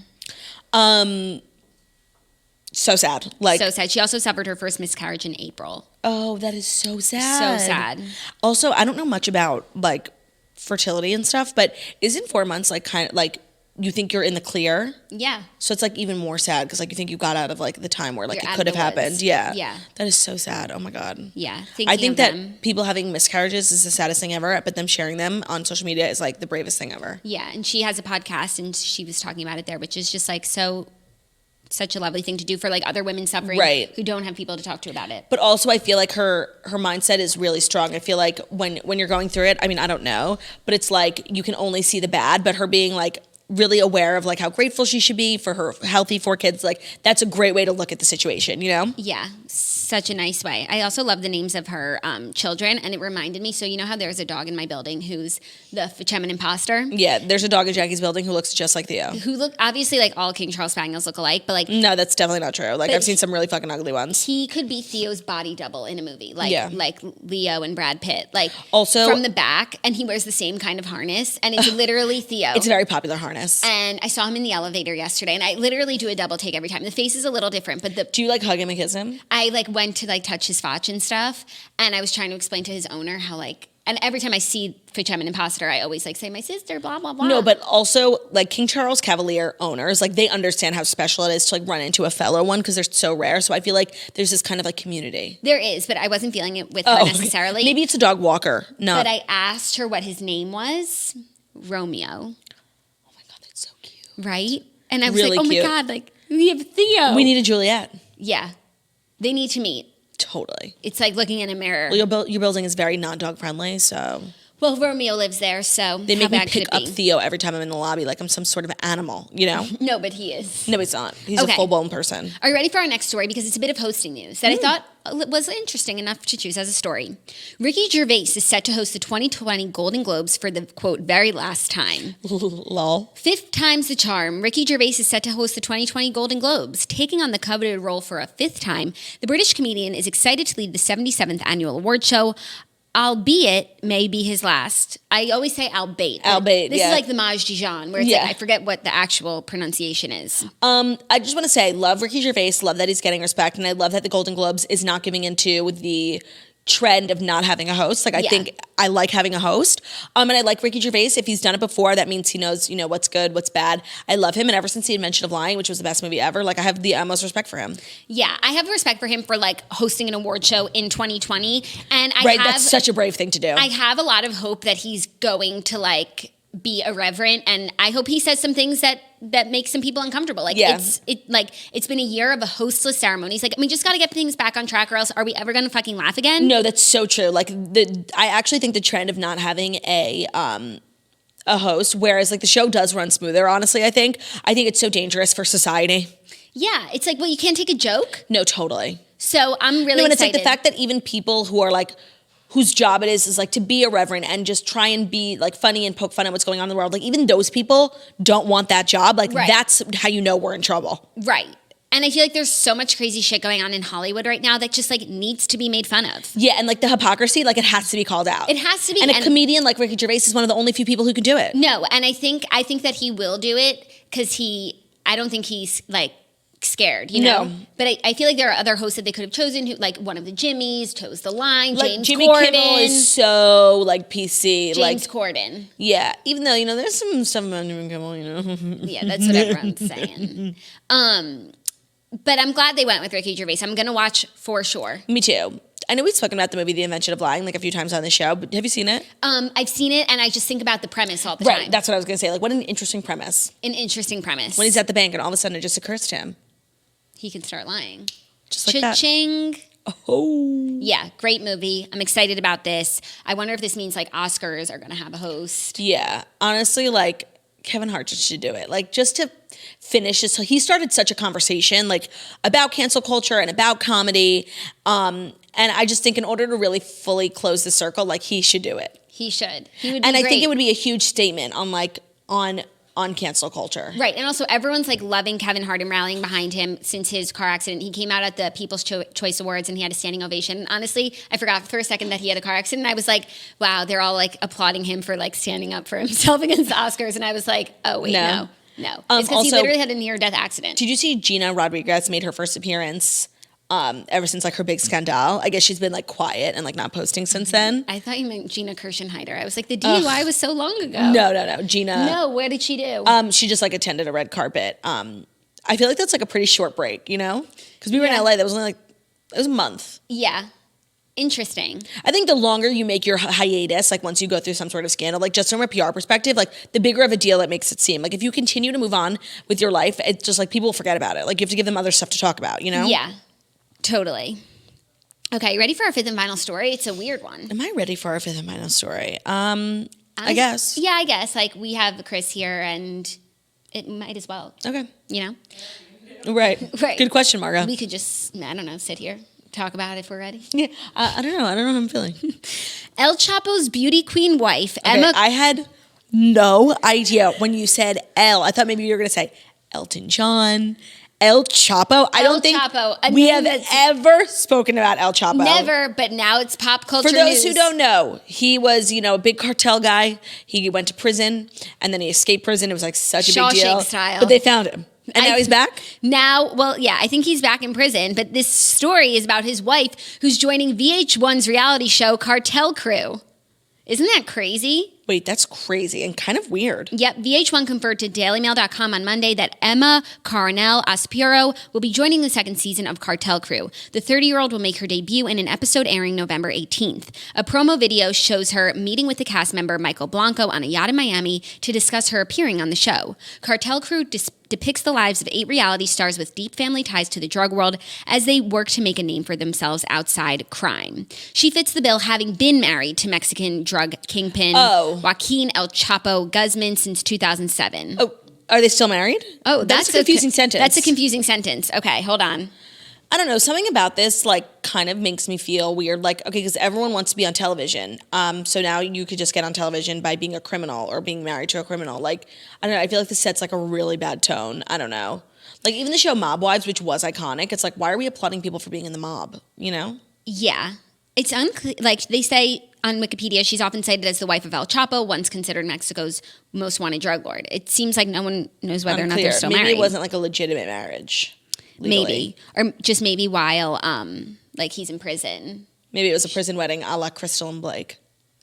So sad. Like, So sad. She also suffered her first miscarriage in April. oh, that is so sad. So sad. Also, I don't know much about like fertility and stuff, but isn't 4 months like kind of like you think you're in the clear? Yeah. So it's like even more sad because like you think you got out of like the time where like You're it out could of have the happened. woods. Yeah. Yeah. That is so sad. Oh my God. Yeah. I think that them. people having miscarriages is the saddest thing ever, but them sharing them on social media is like the bravest thing ever. Yeah, and she has a podcast, and she was talking about it there, which is just like such a lovely thing to do for like other women suffering Right. who don't have people to talk to about it. But also I feel like her mindset is really strong. I feel like when you're going through it, I mean, I don't know, but it's like you can only see the bad, but her being like really aware of like how grateful she should be for her healthy 4 kids, like that's a great way to look at the situation, you know? Yeah, such a nice way. I also love the names of her children, and it reminded me, so you know how there's a dog in my building who's the Fechemin imposter? Yeah, there's a dog in Jackie's building who looks just like Theo. Who look, obviously like all King Charles Spaniels look alike, but like No, that's definitely not true. Like But I've seen some really fucking ugly ones. he could be Theo's body double in a movie, like Yeah. like Leo and Brad Pitt. Like Also- from the back, and he wears the same kind of harness, and it's literally Theo. It's a very popular harness. And I saw him in the elevator yesterday, and I literally do a double take every time. The face is a little different, but Do you like hug him and kiss him? I like went to like touch his fotch and stuff, and I was trying to explain to his owner how like, and every time I see Fechemin imposter, I always like say my sister, blah blah blah. No, but also like King Charles Cavalier owners, like they understand how special it is to like run into a fellow one because they're so rare. So I feel like there's this kind of like community. There is, but I wasn't feeling it with her okay. necessarily. Maybe it's a dog walker. No. But I asked her what his name was, Romeo, Oh my God, that's so cute. right? And I was Really like, oh cute. my God, like we have Theo. We need a Juliet. Yeah, they need to meet. Totally. It's like looking in a mirror. Well, your building is very non-dog friendly, so Well, Romeo lives there, so they how make me bad could pick it up be? Theo every time I'm in the lobby like I'm some sort of animal, you know? No, but he is. No, he's not. He's Okay. a full-blown person. Are you ready for our next story? Because it's a bit of hosting news that I thought was interesting enough to choose as a story. Ricky Gervais is set to host the 2020 Golden Globes for the, quote, very last time. Lol. 5th time's the charm. Ricky Gervais is set to host the 2020 Golden Globes. Taking on the coveted role for a 5th time, the British comedian is excited to lead the 77th annual award show, albeit may be his last. I always say albeit. Albeit, This yeah. is like the Maj Dijon, where it's Yeah. like, I forget what the actual pronunciation is. I just want to say, love Ricky Gervais, love that he's getting respect, and I love that the Golden Globes is not giving into the trend of not having a host. Like I Yeah. think I like having a host. And I like Ricky Gervais. If he's done it before, that means he knows, you know, what's good, what's bad. I love him, and ever since the invention of lying, which was the best movie ever, like I have the utmost respect for him. Yeah, I have respect for him for like hosting an award show in 2020, and Right, that's such a brave thing to do. I have a lot of hope that he's going to like be irreverent, and I hope he says some things that make some people uncomfortable. Like Yeah. it's been a year of a hostless ceremony. He's like, we just got to get things back on track, or else are we ever going to fucking laugh again? No, that's so true. Like I actually think the trend of not having a host, whereas like the show does run smoother. Honestly, I think it's so dangerous for society. Yeah, it's like, well, you can't take a joke. No, totally. So I'm really No, and it's excited. like the fact that even people who are like, whose job it is like to be irreverent and just try and be like funny and poke fun at what's going on in the world. Like even those people don't want that job. Like Right. that's how you know we're in trouble. Right. And I feel like there's so much crazy shit going on in Hollywood right now that just like needs to be made fun of. Yeah, and like the hypocrisy, like it has to be called out. It has to be. And a comedian like Ricky Gervais is one of the only few people who can do it. No, and I think that he will do it because I don't think he's like scared, you know? No. But I feel like there are other hosts that they could have chosen who, like one of the Jimmys, chose the line, Like James Jimmy Corden. Kimmel is so like PC. James Corden. Yeah, even though, you know, there's some stuff about Jimmy Kimmel, you know. Yeah, that's what everyone's saying. But I'm glad they went with Ricky Gervais. I'm going to watch for sure. Me too. I know we've spoken about the movie The Invention of Lying like a few times on the show, but have you seen it? I've seen it, and I just think about the premise all the Right, time. that's what I was going to say. Like, what an interesting premise. An interesting premise. When he's at the bank and all of a sudden it just occurs to him. He can start lying. Just like that. Cha-ching. Oh. Yeah, great movie. I'm excited about this. I wonder if this means like Oscars are going to have a host. Yeah, honestly, like Kevin Hart just should do it. Like just to finish this. So he started such a conversation like about cancel culture and about comedy. And I just think in order to really fully close the circle, like he should do it. He should. He would be And I great. think it would be a huge statement on like on cancel culture. Right, and also everyone's like loving Kevin Hart and rallying behind him since his car accident. He came out at the People's Choice Awards and he had a standing ovation. And honestly, I forgot for a second that he had a car accident. I was like, wow, they're all like applauding him for like standing up for himself against the Oscars. And I was like, oh wait, no. It's because he Also- literally had a near-death accident. Did you see Gina Rodriguez made her first appearance ever since like her big scandal? I guess she's been like quiet and like not posting since then. I thought you meant Gina Kirschenheiter. I was like, the DUI was so long ago. No. Gina. No, what did she do? She just like attended a red carpet. I feel like that's like a pretty short break, you know? Because we were in LA, that was only like, it was a month. Yeah. Interesting. I think the longer you make your hiatus, like once you go through some sort of scandal, like just from a PR perspective, like the bigger of a deal it makes it seem. Like if you continue to move on with your life, it's just like people will forget about it. Like you have to give them other stuff to talk about, you know? Yeah, totally. Okay, ready for our fifth and final story? It's a weird one. Am I ready for our fifth and final story? I guess. Yeah, I guess. Like we have Chris here and it might as well, Okay. you know? Right. Right. Good question, Margo. We could just, I don't know, sit here, talk about it if we're ready. Yeah. I don't know. I don't know how I'm feeling. El Chapo's beauty queen wife, Okay, Emma. I had no idea when you said El. I thought maybe you were going to say Elton John, El Chapo. I El don't think Chapo, a we name have that's- ever spoken about El Chapo. Never, but now it's pop culture For those news. who don't know, he was, a big cartel guy. He went to prison and then he escaped prison. It was like such a big deal. Shawshank style. But they found him. And now he's back? Now, well, yeah, I think he's back in prison, but this story is about his wife who's joining VH1's reality show Cartel Crew. Isn't that crazy? Wait, that's crazy and kind of weird. Yep, VH1 confirmed to DailyMail.com on Monday that Emma Coronel Aspiro will be joining the second season of Cartel Crew. The 30-year-old will make her debut in an episode airing November 18th. A promo video shows her meeting with the cast member Michael Blanco on a yacht in Miami to discuss her appearing on the show. Cartel Crew depicts the lives of 8 reality stars with deep family ties to the drug world as they work to make a name for themselves outside crime. She fits the bill, having been married to Mexican drug kingpin Joaquin El Chapo Guzman since 2007. Oh, are they still married? Oh, that's a confusing sentence. That's a confusing sentence. Okay, hold on. I don't know. Something about this like kind of makes me feel weird. Like, okay, because everyone wants to be on television. So now you could just get on television by being a criminal or being married to a criminal. Like, I don't know. I feel like this sets like a really bad tone. I don't know. Like even the show Mob Wives, which was iconic. It's like, why are we applauding people for being in the mob? You know? Yeah. It's unclear. Like they say on Wikipedia, she's often cited as the wife of El Chapo, once considered Mexico's most wanted drug lord. It seems like no one knows whether or not they're still Maybe married. it wasn't like a legitimate marriage. Legally. Maybe. Or just maybe while like he's in prison. Maybe it was a prison wedding a la Crystal and Blake.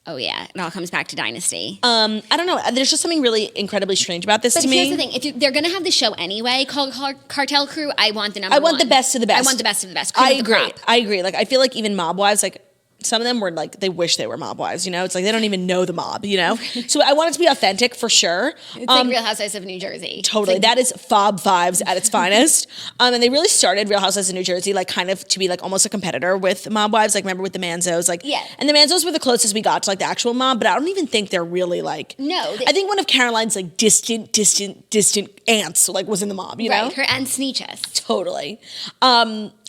Oh yeah, it all comes back to Dynasty. I don't know. There's just something really incredibly strange about this But to me. here's the thing: if they're gonna have the show anyway, called Cartel Crew, I want the number. I want one. the best of the best. I want the best of the best. Cream I of the agree. crop. I agree. Like I feel like even Mob Wives, like some of them were like they wish they were mob wives. You know, it's like they don't even know the mob. You know, so I want it to be authentic for sure. It's like Real Housewives of New Jersey. Totally. It's like, That is fob vibes at its finest. And they really started Real Housewives of New Jersey, like kind of to be like almost a competitor with Mob Wives. Like remember with the Manzos, like Yeah. And the Manzos were the closest we got to like the actual mob, but I don't even think they're really like No, I think one of Caroline's like distant aunts like was in the mob, you know? right, her Aunt Sneeches. Totally.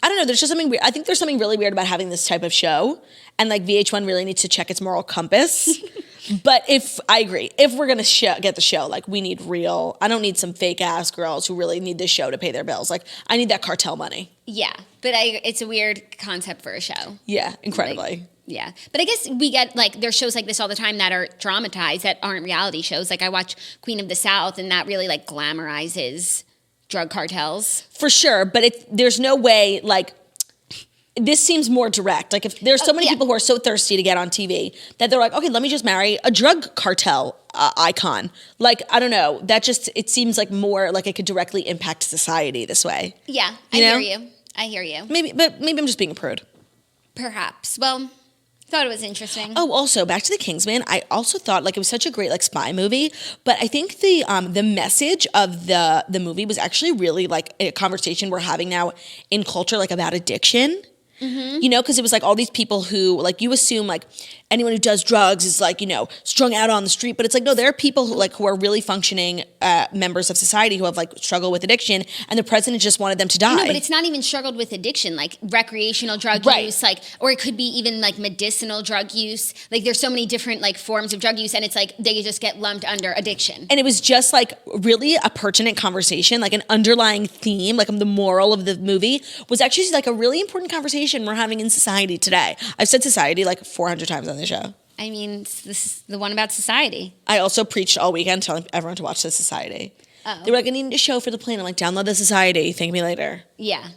I don't know. There's just something weird. I think there's something really weird about having this type of show. And like VH1 really needs to check its moral compass. But I agree, if we're going to get the show, like we need real, I don't need some fake ass girls who really need this show to pay their bills. Like I need that cartel money. Yeah, but it's a weird concept for a show. Yeah, incredibly. Like, yeah, but I guess we get like there's shows like this all the time that are dramatized that aren't reality shows. Like I watch Queen of the South, and that really like glamorizes drug cartels. For sure. But there's no way like, this seems more direct. Like if there's so many people who are so thirsty to get on TV that they're like, okay, let me just marry a drug cartel icon. Like, I don't know. That just, it seems like more like it could directly impact society this way. Yeah, You know? I hear you. Maybe I'm just being a prude. Perhaps. Well, thought it was interesting. Oh, also back to the Kingsman. I also thought like it was such a great like spy movie, but I think the message of the movie was actually really like a conversation we're having now in culture, like about addiction. You know, because it was like all these people who like you assume like anyone who does drugs is like, you know, strung out on the street, but it's like no, there are people who are really functioning members of society who have like struggled with addiction, and the president just wanted them to die. No, but it's not even struggled with addiction, like recreational drug use, like, or it could be even like medicinal drug use. Like there's so many different like forms of drug use, and it's like they just get lumped under addiction. And it was just like really a pertinent conversation, like an underlying theme, like the moral of the movie was actually like a really important conversation we're having in society today. I've said society like 400 times on the show. I mean, this is the one about society. I also preached all weekend telling everyone to watch The Society. Oh. They were like, I need a show for the plane. I'm like, download The Society. Thank me later. Yeah.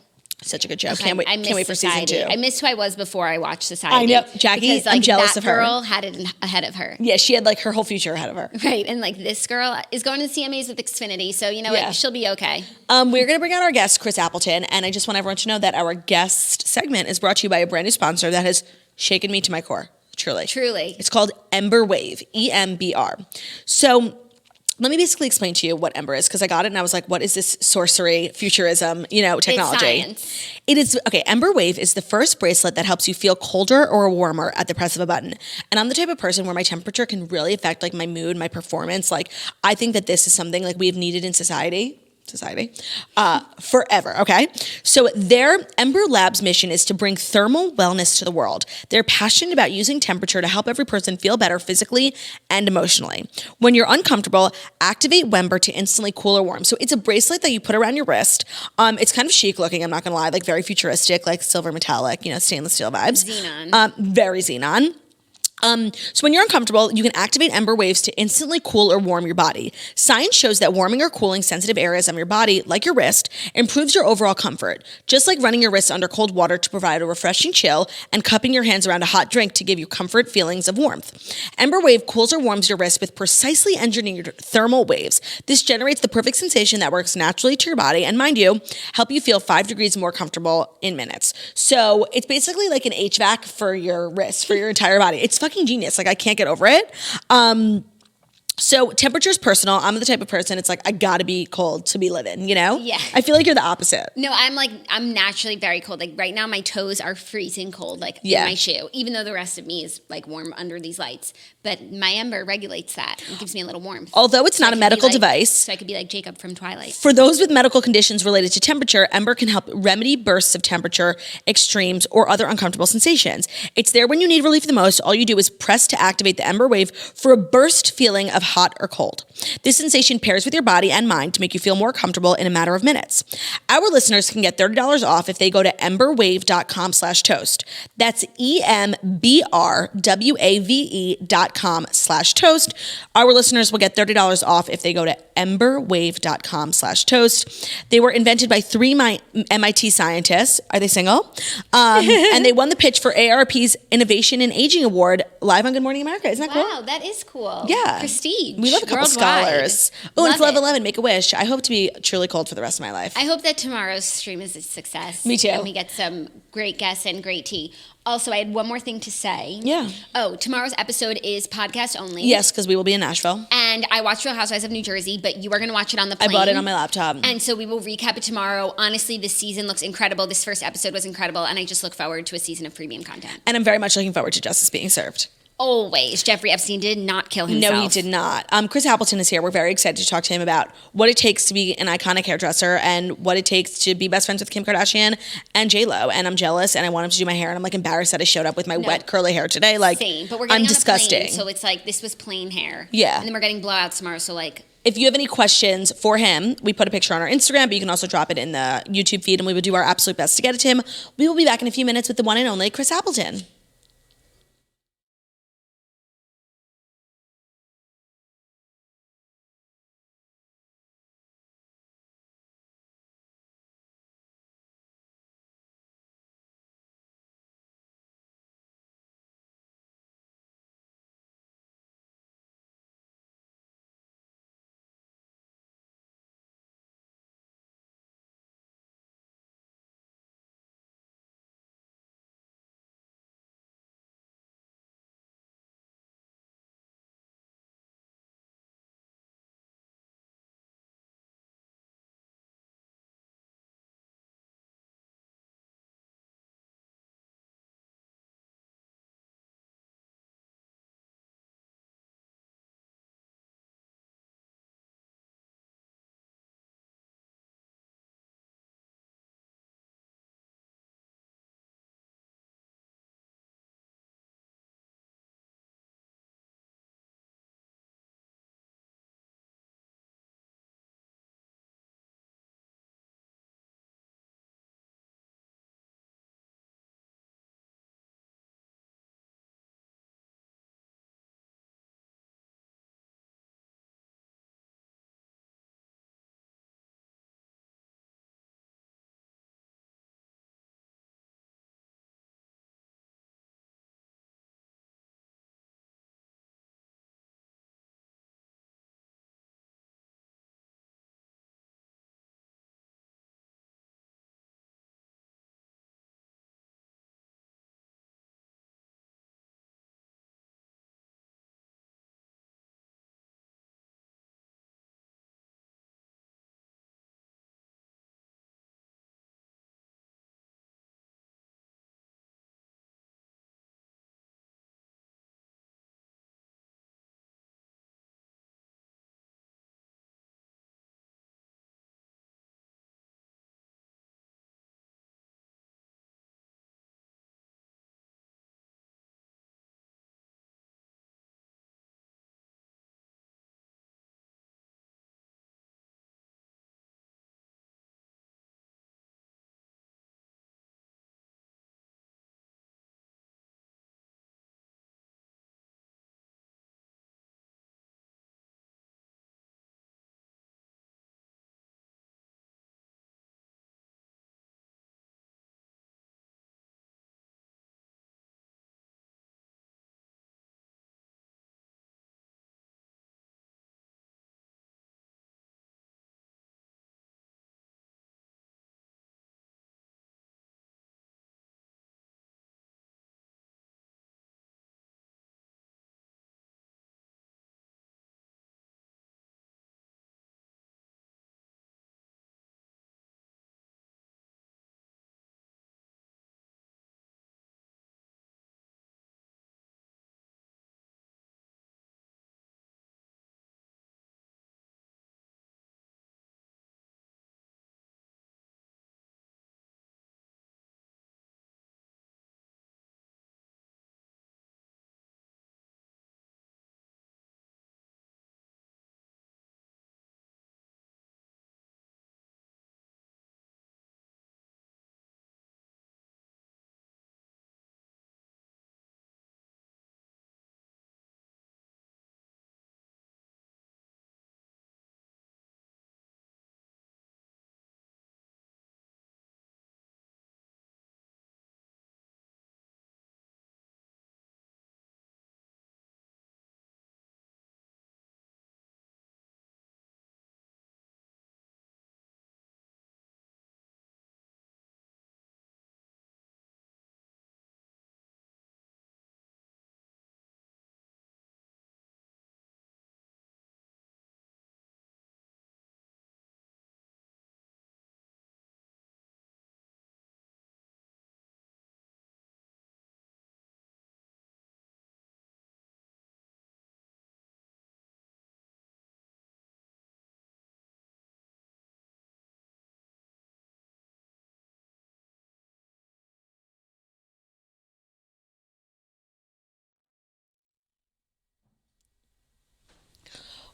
Such a good show. Okay, Can't wait for season 2. I missed who I was before I watched Society. I know. Jackie, because, like, I'm jealous of her. That girl had it ahead of her. Yeah, she had like her whole future ahead of her. Right, and like this girl is going to CMAs with Xfinity, so you know what, she'll be okay. We're going to bring out our guest, Chris Appleton, and I just want everyone to know that our guest segment is brought to you by a brand new sponsor that has shaken me to my core, truly. Truly. It's called Ember Wave, EMBR. So let me basically explain to you what Ember is, because I got it and I was like, what is this sorcery, futurism, you know, technology? It's science. It is, okay, Ember Wave is the first bracelet that helps you feel colder or warmer at the press of a button. And I'm the type of person where my temperature can really affect like my mood, my performance. Like I think that this is something like we have needed in society forever, okay? So their Ember Labs mission is to bring thermal wellness to the world. They're passionate about using temperature to help every person feel better physically and emotionally. When you're uncomfortable, activate Wember to instantly cool or warm. So it's a bracelet that you put around your wrist. It's kind of chic looking, I'm not gonna lie, like very futuristic, like silver metallic, you know, stainless steel vibes. Xenon. Very xenon. So when you're uncomfortable, you can activate Ember Waves to instantly cool or warm your body. Science shows that warming or cooling sensitive areas on your body, like your wrist, improves your overall comfort. Just like running your wrists under cold water to provide a refreshing chill and cupping your hands around a hot drink to give you comfort feelings of warmth. Ember Wave cools or warms your wrist with precisely engineered thermal waves. This generates the perfect sensation that works naturally to your body and, mind you, help you feel 5 degrees more comfortable in minutes. So it's basically like an HVAC for your wrist, for your entire body. It's fucking genius. Like I can't get over it. So temperature is personal. I'm the type of person, it's like, I gotta be cold to be living, you know? Yeah. I feel like you're the opposite. No, I'm naturally very cold. Like right now, my toes are freezing cold, like in my shoe, even though the rest of me is like warm under these lights. But my Ember regulates that. It gives me a little warmth. Although it's not a medical device. So I could be like Jacob from Twilight. For those with medical conditions related to temperature, Ember can help remedy bursts of temperature, extremes, or other uncomfortable sensations. It's there when you need relief the most. All you do is press to activate the Ember Wave for a burst feeling of hot or cold. This sensation pairs with your body and mind to make you feel more comfortable in a matter of minutes. Our listeners can get $30 off if they go to emberwave.com/toast. That's EMBRWAVE.com/toast. Our listeners will get $30 off if they go to emberwave.com/toast. They were invented by 3 MIT scientists. Are they single? And they won the pitch for ARP's Innovation in Aging Award live on Good Morning America. Isn't that cool? Wow, that is cool. Yeah. Prestige. We love a couple worldwide. scholars. Oh, and Love it's Love it. 11, Make a Wish. I hope to be truly cold for the rest of my life. I hope that tomorrow's stream is a success. Me too. And we get some great guests and great tea. Also, I had one more thing to say. Yeah. Oh, tomorrow's episode is podcast only. Yes, because we will be in Nashville. And I watched Real Housewives of New Jersey, but you are going to watch it on the plane. I bought it on my laptop. And so we will recap it tomorrow. Honestly, this season looks incredible. This first episode was incredible, and I just look forward to a season of premium content. And I'm very much looking forward to justice being served. Always. Jeffrey Epstein did not kill himself. No, he did not. Chris Appleton is here. We're very excited to talk to him about what it takes to be an iconic hairdresser and what it takes to be best friends with Kim Kardashian and J-Lo. And I'm jealous, and I want him to do my hair, and I'm like embarrassed that I showed up with my wet curly hair today. Like, same. But we're getting I'm on disgusting. A plane, so it's like this was plain hair. Yeah. And then we're getting blowouts tomorrow, so like... If you have any questions for him, we put a picture on our Instagram, but you can also drop it in the YouTube feed, and we will do our absolute best to get it to him. We will be back in a few minutes with the one and only Chris Appleton.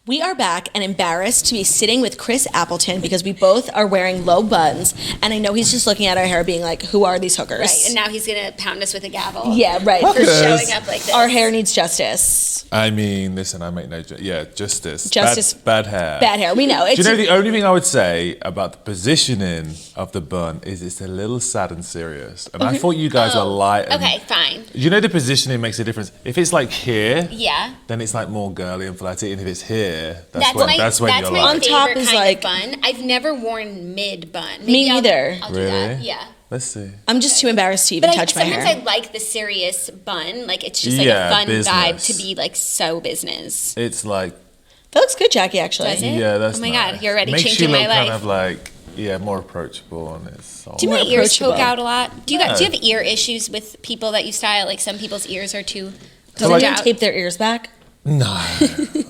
We are back and embarrassed to be sitting with Chris Appleton because we both are wearing low buns. And I know he's just looking at our hair being like, who are these hookers? Right, and now he's gonna pound us with a gavel. Yeah, right. For showing up like this. Our hair needs justice. I mean, listen, I make no joke. Yeah, justice. Justice. Bad hair. Bad hair, we know. Do you know the only thing I would say about the positioning of the bun is it's a little sad and serious. And I thought you guys were light. Okay, fine. You know the positioning makes a difference. If it's like here, Yeah. then it's like more girly and flatty. And if it's here, That's when my you're my like, On top favorite is kind like- of bun. I've never worn mid bun. Me Maybe neither. I'll do Really? that. Yeah. let's see. I'm just too embarrassed to even But touch my sometimes hair. I like the serious bun. Like it's just like Yeah, a fun business. vibe to be like so business. It's like, That looks good, Jackie, actually. Does it? yeah, that's Oh my nice. God, you're already Makes changing you look my life. kind of like, yeah, more approachable and it's soft. Do my More ears poke approachable. out a lot? Do you No. do you have ear issues with people that you style? Like some people's ears are too Does poked anyone out. tape their ears back? No.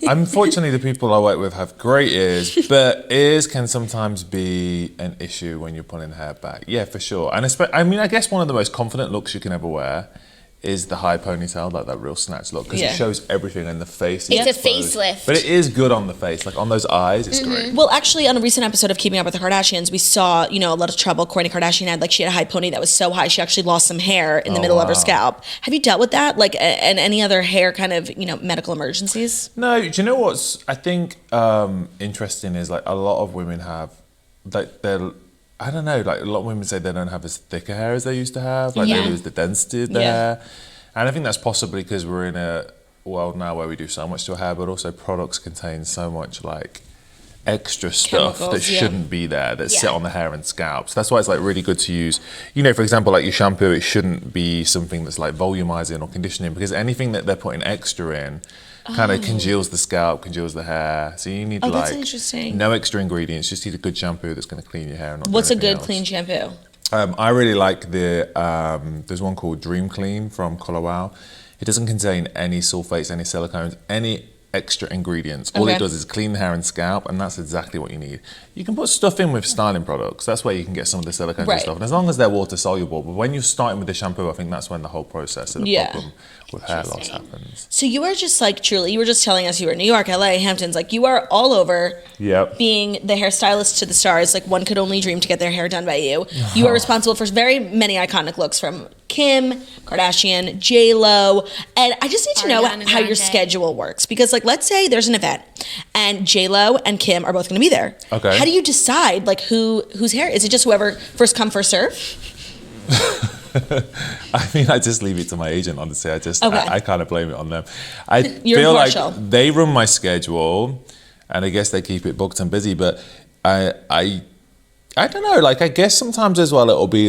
Unfortunately, the people I work with have great ears, but ears can sometimes be an issue when you're pulling hair back. Yeah, for sure. And I mean, I guess one of the most confident looks you can ever wear is the high ponytail, like that real snatch look, because Yeah. it shows everything in the face. It's a exposed. facelift. But it is good on the face, like on those eyes, it's Mm-hmm. great. Well, actually, on a recent episode of Keeping Up with the Kardashians, we saw, a lot of trouble. Kourtney Kardashian had, she had a high pony that was so high, she actually lost some hair in the middle of her wow. scalp. Have you dealt with that? And any other hair kind of, medical emergencies? No, do you know what's I think interesting is like a lot of women have like they're I don't know, like a lot of women say they don't have as thick a hair as they used to have, like Yeah. they lose the density of their Yeah. hair. And I think that's possibly because we're in a world now where we do so much to our hair, but also products contain so much like extra stuff Chemicals, that yeah. shouldn't be there that sit Yeah. on the hair and scalp. So that's why it's like really good to use, for example, like your shampoo, it shouldn't be something that's like volumizing or conditioning because anything that they're putting extra in kind of congeals the scalp, congeals the hair. So you need That's interesting. no extra ingredients, just need a good shampoo that's going to clean your hair. And not do What's a anything good else. clean shampoo? I really like there's one called Dream Clean from Colorado. It doesn't contain any sulfates, any silicones, any extra ingredients. All Okay. it does is clean the hair and scalp, and that's exactly what you need. You can put stuff in with styling products. That's where you can get some of the silicones Right. and stuff. And as long as they're water soluble, but when you're starting with the shampoo, I think that's when the whole process of the Yeah. problem with hair loss Interesting. happens. So you are just truly, you were just telling us you were in New York, LA, Hamptons, you are all over Yep. being the hairstylist to the stars. One could only dream to get their hair done by you. You are responsible for very many iconic looks from Kim Kardashian, J-Lo, and I just need to know Ariana how your Grande. schedule works because let's say there's an event and J-Lo and Kim are both going to be there. Okay. How do you decide whose hair? Is it just whoever first come first serve? I mean, I just leave it to my agent, honestly. Okay. I kind of blame it on them. I You're feel impartial. like they run my schedule, and I guess they keep it booked and busy. But I don't know. I guess sometimes as well, it'll be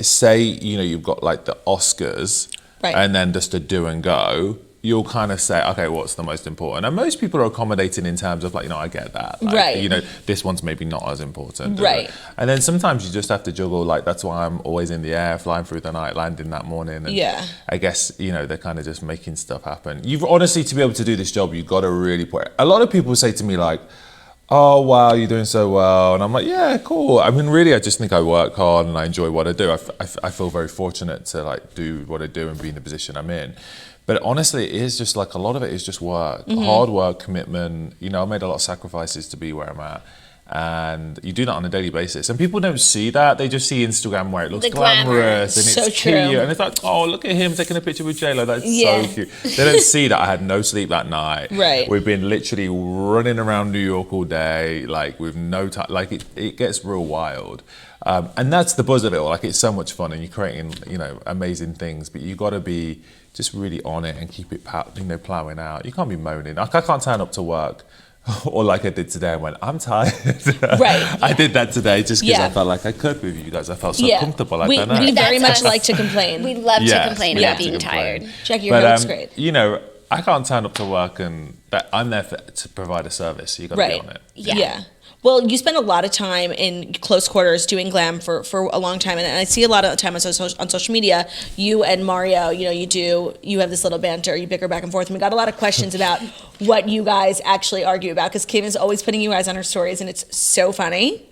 say, you've got the Oscars, Right. and then just a do and go. You'll kind of say, okay, what's the most important? And most people are accommodating in terms of I get that. Right. This one's maybe not as important. Right. And then sometimes you just have to juggle. That's why I'm always in the air, flying through the night, landing that morning. And Yeah. I guess, they're kind of just making stuff happen. You've honestly, to be able to do this job, you've got to really put, a lot of people say to me oh, wow, you're doing so well. And I'm like, yeah, cool. I mean, really, I just think I work hard and I enjoy what I do. I feel very fortunate to do what I do and be in the position I'm in. But honestly, it is just a lot of it is just work, hard work, commitment. I made a lot of sacrifices to be where I'm at. And you do that on a daily basis. And people don't see that. They just see Instagram where it looks The glamour. glamorous and So it's true. cute. And it's oh, look at him taking a picture with J-Lo. That's Yeah. so cute. They don't see that I had no sleep that night. Right. We've been literally running around New York all day, with no time. It gets real wild. And that's the buzz of it all. It's so much fun and you're creating, amazing things. But you got to be just really on it and keep it, plowing out. You can't be moaning. I can't turn up to work. Or like I did today, I went, I'm tired. Right. I did that today just because Yeah. I felt like I could with you guys. I felt so Yeah. comfortable. I We don't know. very That's much us. like to complain. We love to Yes, complain we about love to being complain. tired. Jackie, your hair looks great. I can't turn up to work and I'm there to provide a service. So you got to Right. be on it. Yeah. Well, you spend a lot of time in close quarters doing glam for a long time, and I see a lot of time on social media. You and Mario, you have this little banter, you bicker back and forth, and we got a lot of questions about what you guys actually argue about because Kim is always putting you guys on her stories, and it's so funny.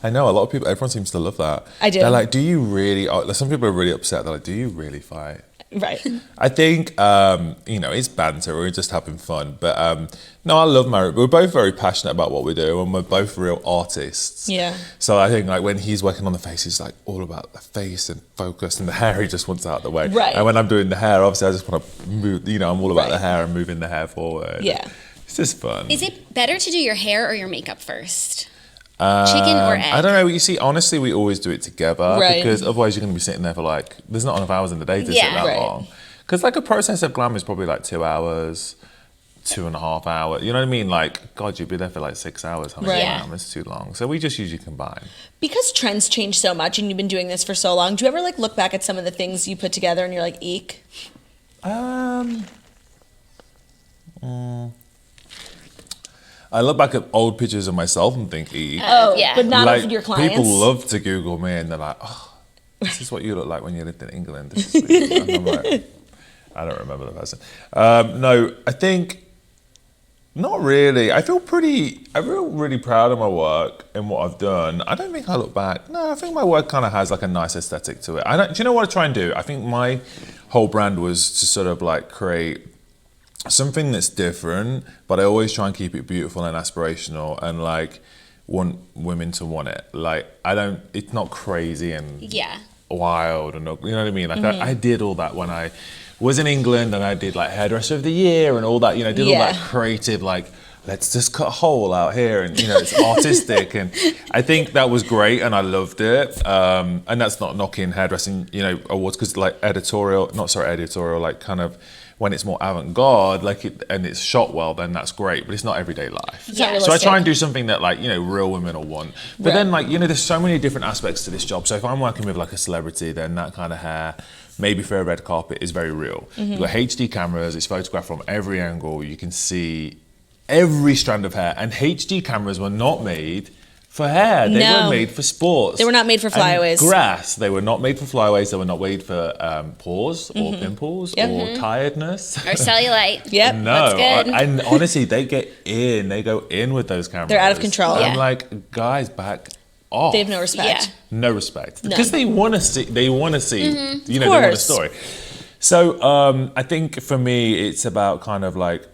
I know a lot of people. Everyone seems to love that. I do. They're like, "Do you really?" Some people are really upset. They're like, "Do you really fight?" Right. I think, it's banter. We're just having fun. But no, I love Marek. We're both very passionate about what we do, and we're both real artists. Yeah. So I think like when he's working on the face, he's like all about the face and focus, and the hair he just wants out of the way. Right. And when I'm doing the hair, obviously I just want to move, I'm all about Right. the hair and moving the hair forward. Yeah. It's just fun. Is it better to do your hair or your makeup first? Chicken or egg? I don't know. You see, honestly, we always do it together Right. because otherwise you're going to be sitting there for like, there's not enough hours in the day to sit Yeah. that Right. long. Because like a process of glam is probably like 2 hours, 2.5 hours. You know what I mean? Like, God, you'd be there for like 6 hours. Honey. Right. Yeah. It's too long. So we just usually combine. Because trends change so much and you've been doing this for so long, do you ever like look back at some of the things you put together and you're like, eek? I look back at old pictures of myself and think, Oh, yeah. but not like, of your clients. people love to Google me and they're like, oh, this is what you look like when you lived in England. This is what you look like. And I'm like, I don't remember the person. No, I think, not really. I feel really proud of my work and what I've done. I don't think I look back. No, I think my work kind of has like a nice aesthetic to it. Do you know what I try and do? I think my whole brand was to sort of like create something that's different, but I always try and keep it beautiful and aspirational and like want women to want it. Like it's not crazy and Yeah. wild and you know what I mean? Like I did all that when I was in England and I did like hairdresser of the year and all that, did all that creative, like let's just cut a hole out here and it's artistic and I think that was great and I loved it. And that's not knocking hairdressing, awards because like editorial, like kind of when it's more avant-garde, and it's shot well, then that's great. But it's not everyday life. It's not So I realistic. try and do something that real women will want. But then there's so many different aspects to this job. So if I'm working with like a celebrity, then that kind of hair, maybe for a red carpet, is very real. You've got HD cameras, it's photographed from every angle. You can see every strand of hair. And HD cameras were not made for hair. They No. were made for sports. They were not made for And flyaways. grass. They were not made for flyaways. They were not made for pores or pimples Yep. or tiredness. Or cellulite. Yep. No, That's good. and honestly, they go in with those cameras. They're out of control. I'm Yeah. like, guys, back off. They have no respect. Yeah. No respect because they want to see. They want to see. They want a course. story. So I think for me, it's about kind of like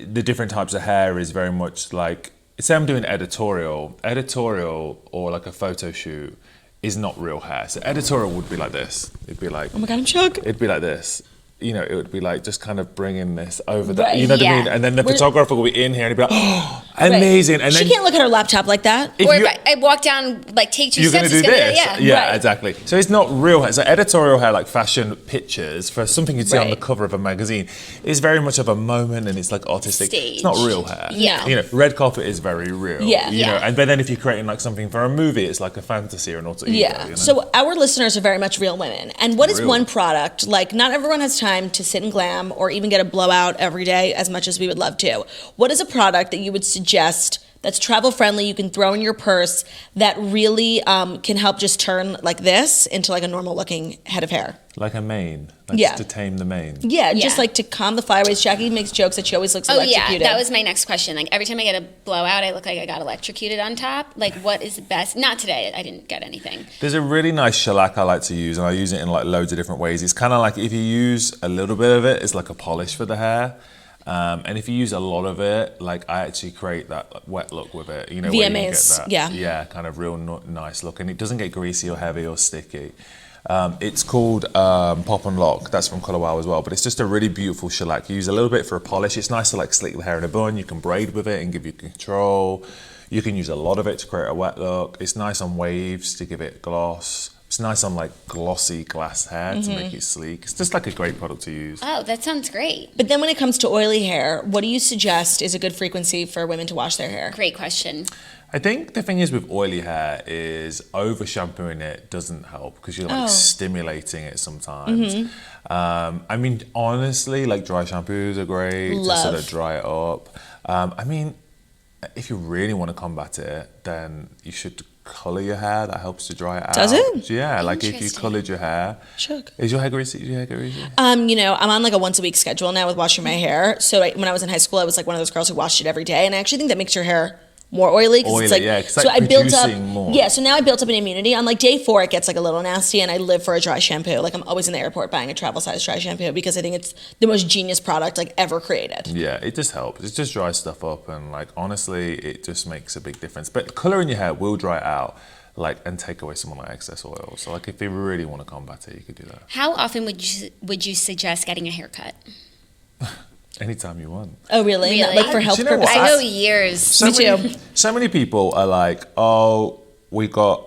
the different types of hair is very much like. Say I'm doing editorial or like a photo shoot is not real hair. So editorial would be like this. It'd be like, Oh my God, I'm shook. it'd be like this. It would be like just kind of bringing this over Right, you know what I yeah. mean? And then the We're- photographer will be in here and he'd be like, oh, amazing. And She then can't look at her laptop like that. if Or you- if I walk down, like take 2 you're steps, going to do it's this. gonna be, right. Exactly. So it's not real hair. So editorial hair, like fashion pictures for something you'd see on the Right. cover of a magazine, is very much of a moment and it's like artistic. It's not Stage. real hair. Yeah. Red carpet is very real. Yeah. You know, Yeah. but then if you're creating like something for a movie, it's like a fantasy or an alter ego. Yeah. So our listeners are very much real women. And what is Real. one product, like not everyone has time to sit and glam or even get a blowout every day as much as we would love to. What is a product that you would suggest that's travel friendly, you can throw in your purse, that really can help just turn like this into like a normal looking head of hair? Like a mane. Like Yeah. to tame the mane. Yeah, Yeah. just like to calm the flyaways. Jackie makes jokes that she always looks Oh electrocuted. yeah, that was my next question. Like every time I get a blowout, I look like I got electrocuted on top. Like what is the best? Not today. I didn't get anything. There's a really nice shellac I like to use, and I use it in like loads of different ways. It's kind of like if you use a little bit of it, it's like a polish for the hair. And if you use a lot of it, like I actually create that like, wet look with it. You know, where you can get VMAs, that, yeah. kind of real nice look, and it doesn't get greasy or heavy or sticky. It's called Pop and Lock. That's from Colour Wow as well. But it's just a really beautiful shellac. You use a little bit for a polish. It's nice to like slick the hair in a bun. You can braid with it and give you control. You can use a lot of it to create a wet look. It's nice on waves to give it gloss. It's nice on like glossy glass hair to make it sleek. It's just like a great product to use. Oh, that sounds great. But then when it comes to oily hair, what do you suggest is a good frequency for women to wash their hair? Great question. I think the thing is with oily hair is over shampooing it doesn't help because you're like stimulating it sometimes. I mean, honestly, like dry shampoos are great to sort Love. of dry it up. I mean, if you really want to combat it, then you should colour your hair. That helps to dry it out. Does it? Yeah, like if you Interesting. coloured your hair. Shook. Is your hair greasy? Do your hair get greasy? You know, I'm on like a once a week schedule now with washing my hair. So when I was in high school, I was like one of those girls who washed it every day. And I actually think that makes your hair more oily. 'Cause it's Oily, yeah, 'cause, like, so I built up. producing more. Yeah, so now I built up an immunity. On like day 4, it gets like a little nasty, and I live for a dry shampoo. Like I'm always in the airport buying a travel size dry shampoo because I think it's the most genius product like ever created. Yeah, it just helps. It just dries stuff up, and like honestly, it just makes a big difference. But coloring your hair will dry it out, like, and take away some of the excess oil. So like, if you really want to combat it, you could do that How often would you suggest getting a haircut? anytime you want. Oh really? Really? Like for health Do you know what? purposes? I go years. So Me too. So many people are like, oh, we got.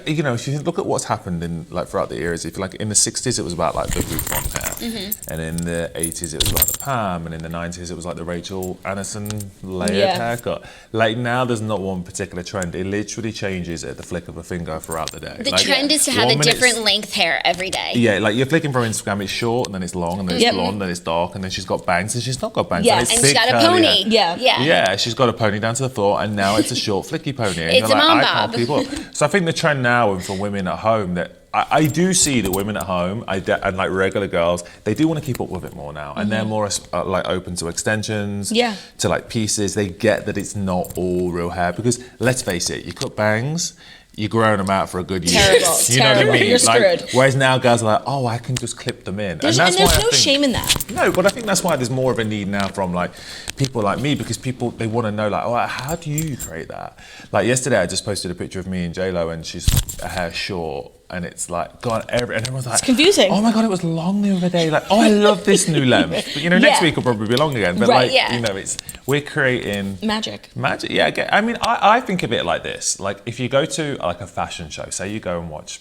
You know, if you look at what's happened in like throughout the eras, if like in the 60s it was about like the bouffant hair, and in the 80s it was about the Pam, and in the 90s it was like the Rachel Aniston layered Yeah. haircut. Like now there's not one particular trend. It literally changes at the flick of a finger throughout the day. The Like, trend is to have a 1 minute different length hair every day. Yeah, like you're flicking from Instagram, it's short, and then it's long, and then it's Yep. blonde, then it's dark, and then she's got bangs, and she's not got bangs. Yeah, and it's And she's thick, got a curly pony. hair. Yeah. Yeah, she's got a pony down to the floor, and now it's a short, flicky pony. And It's you're a like, mom I can't bob. keep up. So I think the trend now, and for women at home, that I do see that women at home, and like regular girls, they do want to keep up with it more now, and they're more like open to extensions, Yeah. to like pieces. They get that it's not all real hair, because let's face it, you cut bangs, you're growing them out for a good year. Terrible, You know what I terrible. mean? You're Like, screwed. whereas now guys are like, oh, I can just clip them in. There's, and and that's there's why I no think, shame in that. No, but I think that's why there's more of a need now from like people like me, because people, they want to know like, oh, how do you create that? Like yesterday I just posted a picture of me and J-Lo, and she's her hair short, and it's like gone and everyone's like, It's confusing. oh my god, it was long the other day. Like, oh, I love this new length. But you know, next Yeah. week will probably be long again. But Right, like, yeah. you know, we're creating Magic. magic. Yeah, I mean, I think of it like this. Like, if you go to like a fashion show, say you go and watch,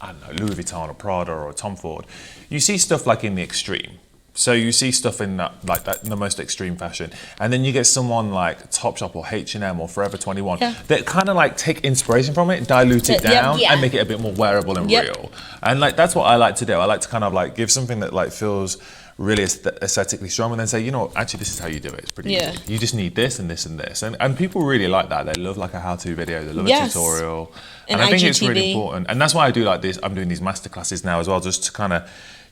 I don't know, Louis Vuitton or Prada or Tom Ford, you see stuff like in the extreme. So you see stuff in that, like that, the most extreme fashion, and then you get someone like Topshop or H&M or Forever 21 Yeah. that kind of like take inspiration from it, dilute it Yeah, down, yeah. and make it a bit more wearable and Yep. real. And like that's what I like to do. I like to kind of like give something that like feels really aesthetically strong, and then say, you know, actually this is how you do it. It's pretty Yeah. easy. You just need this and this and this, and people really like that. They love like a how-to video. They love Yes. a tutorial, And and I think it's IGTV. really important. And that's why I do like this. I'm doing these masterclasses now as well, just to kind of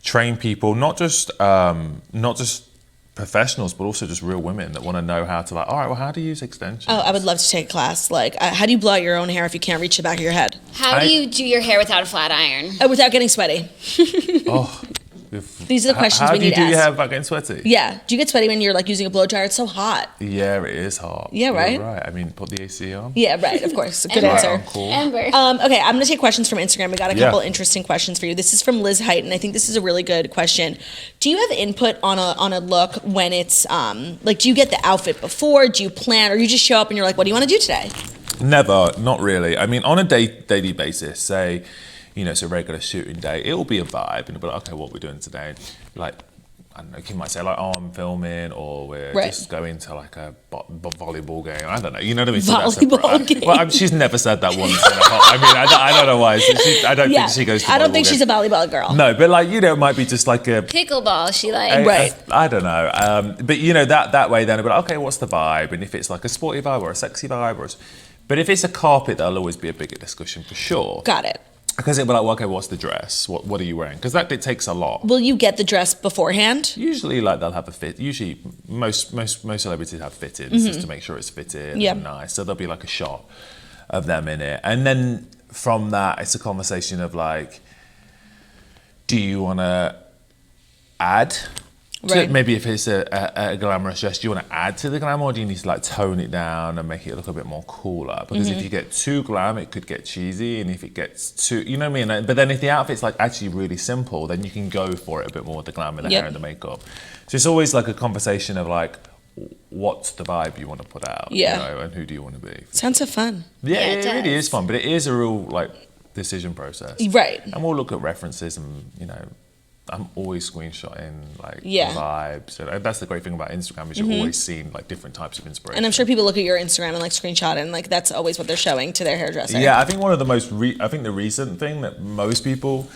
train people, not just professionals, but also just real women that want to know how to like, all right, well, how do you use extensions? Oh, I would love to take a class. Like, how do you blow out your own hair if you can't reach the back of your head? How do you do your hair without a flat iron? Without getting sweaty. Oh, These are the questions how we do you need do to your ask. hair without getting sweaty? Yeah. Do you get sweaty when you're like using a blow dryer? It's so hot. Yeah, it is hot. Yeah, right? You're right. I mean, put the AC on. Yeah, right. Of course. Good Right answer. on, cool. Amber. Okay, I'm gonna take questions from Instagram. We got a Yeah. couple interesting questions for you. This is from Liz Height, and I think this is a really good question. Do you have input on a look when it's like, do you get the outfit before? Do you plan, or you just show up and you're like, what do you want to do today? Never, not really. I mean, on a daily basis, say, you know, it's a regular shooting day, it'll be a vibe, and it'll be like, okay, what we're doing today? Like, I don't know, Kim might say like, oh, I'm filming, or we're Right. just going to like a volleyball game. I don't know, you know what I mean? So that's Volleyball game. Well, she's never said that once. I don't know why. I don't Yeah. think she goes to I don't volleyball think she's a games. volleyball girl. No, but like, you know, it might be just like a Pickleball, she like. Right. I don't know. But you know, that way then, I'll be like, okay, what's the vibe? And if it's like a sporty vibe or a sexy vibe, but if it's a carpet, that'll always be a bigger discussion for sure. Got it. Because it'll be like, well, okay, what's the dress? What are you wearing? Because that takes a lot. Will you get the dress beforehand? Usually, like they'll have a fit. Usually, most celebrities have fittings just to make sure it's fitted Yep. and nice. So there'll be like a shot of them in it, and then from that, it's a conversation of like, do you want to add? Right. Maybe if it's a glamorous dress, do you want to add to the glamour, or do you need to like tone it down and make it look a bit more cooler? Because if you get too glam, it could get cheesy, and if it gets too, you know what I mean? But then if the outfit's like actually really simple, then you can go for it a bit more with the glam and the Yep. hair and the makeup. So it's always like a conversation of like, what's the vibe you want to put out? Yeah. You know, and who do you want to be? Sounds so fun. Yeah, it it really does. is fun, but it is a real like decision process. Right. And we'll look at references, and you know, I'm always screenshotting like Yeah. vibes, and that's the great thing about Instagram is you're always seeing like different types of inspiration. And I'm sure people look at your Instagram and like screenshot it, and like that's always what they're showing to their hairdresser. Yeah, I think one of the most I think the recent thing that most people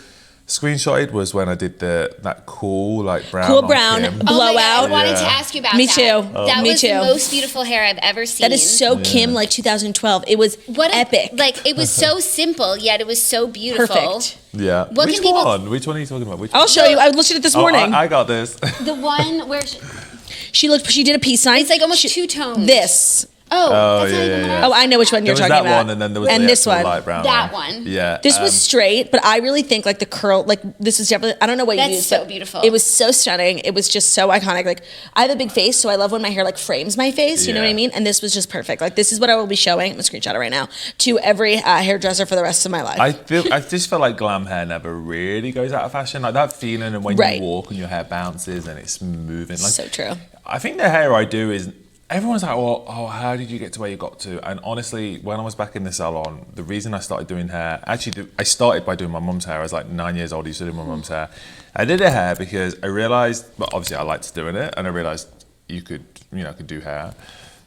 screenshotted was when I did that cool like brown Cool on brown Kim. Oh my God, I blowout. wanted to Yeah. ask you about Me that. too. That Me was too. the most beautiful hair I've ever seen. That is so Kim, like 2012. It was epic. Like it was so simple, yet it was so beautiful. Perfect. Yeah. What Which can people- one? Which one are you talking about? Which I'll show you. I looked at it this Oh, morning. I got this. The one where She did a peace sign. it's like almost She- two tones. This. Oh, Oh, that's yeah, not even yeah, what I yeah. Oh, I know which one There you're was talking that about. one, and then there was and the this actual one. light brown That one. one. Yeah. This was straight, but I really think like the curl, like this is definitely, I don't know what you That's used, so but beautiful. It was so stunning. It was just so iconic. Like I have a big face, so I love when my hair like frames my face, you know what I Yeah. mean? And this was just perfect. Like this is what I will be showing, I'm gonna screenshot it right now, to every hairdresser for the rest of my life. I just feel like glam hair never really goes out of fashion. Like that feeling, and when Right. you walk and your hair bounces and it's moving. Like, So true. I think the hair I do is. Everyone's like, well, oh, how did you get to where you got to? And honestly, when I was back in the salon, the reason I started doing hair, actually, I started by doing my mum's hair. I was like 9 years old, I used to do my mum's hair. I did her hair because I realized, well, obviously I liked doing it, and I realized I could do hair.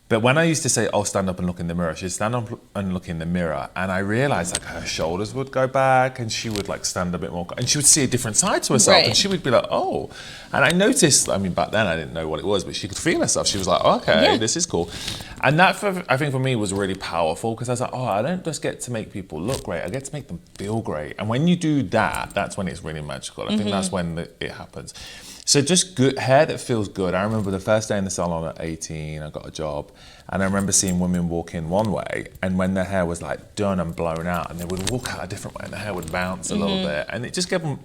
But when I used to say, oh, stand up and look in the mirror, she'd stand up and look in the mirror, and I realized like her shoulders would go back, and she would like stand a bit more, and she would see a different side to herself, Right. and she would be like, oh. And I noticed, I mean, back then I didn't know what it was, but she could feel herself. She was like, okay, Yeah. this is cool. And that, I think for me, was really powerful, because I was like, oh, I don't just get to make people look great, I get to make them feel great. And when you do that, that's when it's really magical. I think that's when it happens. So just good hair that feels good. I remember the first day in the salon at 18, I got a job, and I remember seeing women walk in one way, and when their hair was like done and blown out, and they would walk out a different way, and the hair would bounce a little bit, and it just gave them.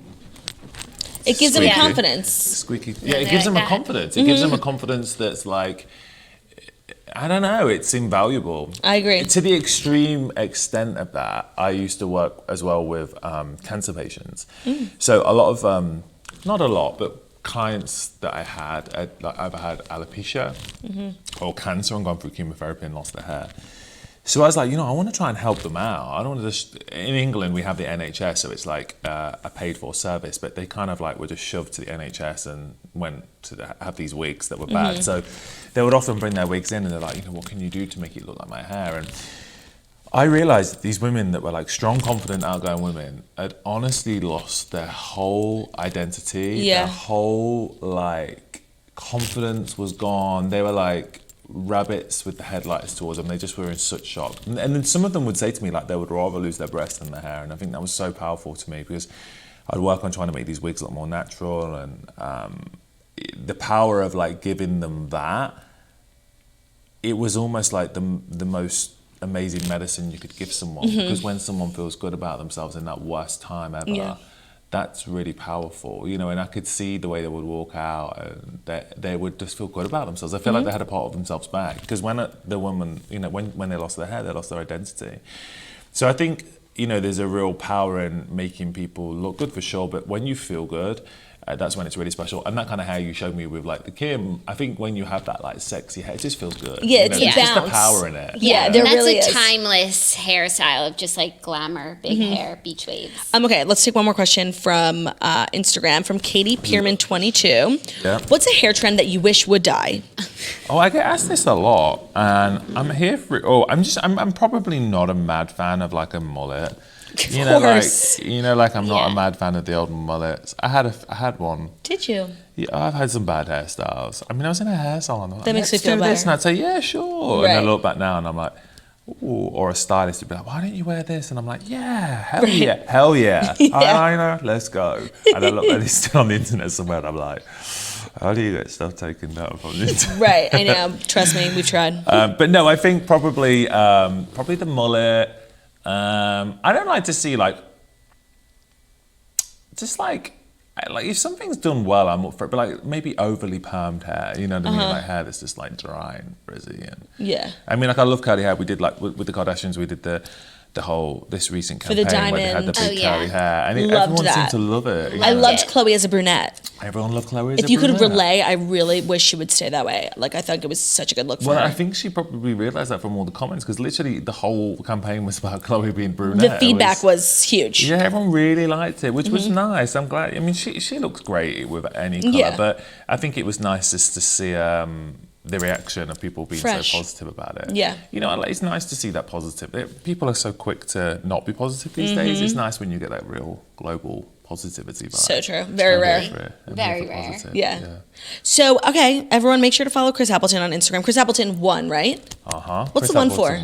It gives them Squeaky. confidence. Squeaky. Yeah, they it gives like them a that. confidence. It gives them a confidence that's like, I don't know, it's invaluable. I agree. To the extreme extent of that, I used to work as well with cancer patients. So a lot of, not a lot, but clients that I had, like either had alopecia or cancer and gone through chemotherapy and lost their hair. So I was like, I want to try and help them out. I don't want to just, in England we have the NHS, so it's like a paid for service, but they kind of like were just shoved to the NHS and went to have these wigs that were bad. So they would often bring their wigs in and they're like, what can you do to make it look like my hair? And I realized that these women that were like strong, confident, outgoing women had honestly lost their whole identity. Yeah. Their whole like confidence was gone. They were like rabbits with the headlights towards them. They just were in such shock. And then some of them would say to me like they would rather lose their breasts than their hair. And I think that was so powerful to me, because I'd work on trying to make these wigs look more natural, and the power of like giving them that, it was almost like the most amazing medicine you could give someone, because when someone feels good about themselves in that worst time ever, that's really powerful, and I could see the way they would walk out, and they would just feel good about themselves. I feel like they had a part of themselves back, because when the woman, when they lost their hair, they lost their identity. So I think, there's a real power in making people look good for sure, but when you feel good, that's when it's really special. And that kind of hair you showed me with like the Kim, I think when you have that like sexy hair, it just feels good. Yeah, it's there's just a bounce. power in it. Yeah, And there that's really a is. timeless hairstyle of just like glamour, big hair, beach waves. Okay, let's take one more question from Instagram from Katie Pierman 22. Yeah. What's a hair trend that you wish would die? Oh, I get asked this a lot, and I'm here for it. Oh, I'm probably not a mad fan of like a mullet. course. Like I'm not Yeah. a mad fan of the old mullets. I had one. Did you? Yeah, I've had some bad hairstyles. I mean, I was in a hair salon. That makes me "Let's feel do this," better. and I'd say, "Yeah, sure." And I Right. look back now, and I'm like, "Ooh," or a stylist would be like, "Why don't you wear this?" And I'm like, "Yeah, hell yeah, hell yeah, eyeliner, let's go." And I look like it's still on the internet somewhere, and I'm like, "How do you get stuff taken down from the internet?" Right, I know. Trust me, we've tried. But no, I think probably the mullet. I don't like to see just like if something's done well, I'm up for it. But like maybe overly permed hair, you know what I mean? Like hair that's just like dry and frizzy. And Yeah. I mean, like I love curly hair. We did like with the Kardashians, we did the whole this recent For the campaign where they had the diamond. big Oh, yeah. curly hair, and Loved everyone that. seemed to love it. I loved it. Chloe as a brunette. Everyone loved Chloe. If you could relay, I really wish she would stay that way. Like, I thought it was such a good look for Well, her. I think she probably realised that from all the comments, because literally the whole campaign was about Chloe being brunette. The It feedback was huge. Yeah, everyone really liked it, which was nice. I'm glad. I mean, she looks great with any colour, Yeah. but I think it was nice just to see the reaction of people being Fresh. so positive about it. Yeah. It's nice to see that positive. People are so quick to not be positive these days. It's nice when you get that real global positivity vibe. So true. Very I'm rare. here for it. I'm Very here for rare. positive. Yeah. So, okay, everyone make sure to follow Chris Appleton on Instagram. Chris Appleton 1, right? Uh-huh. What's the one for?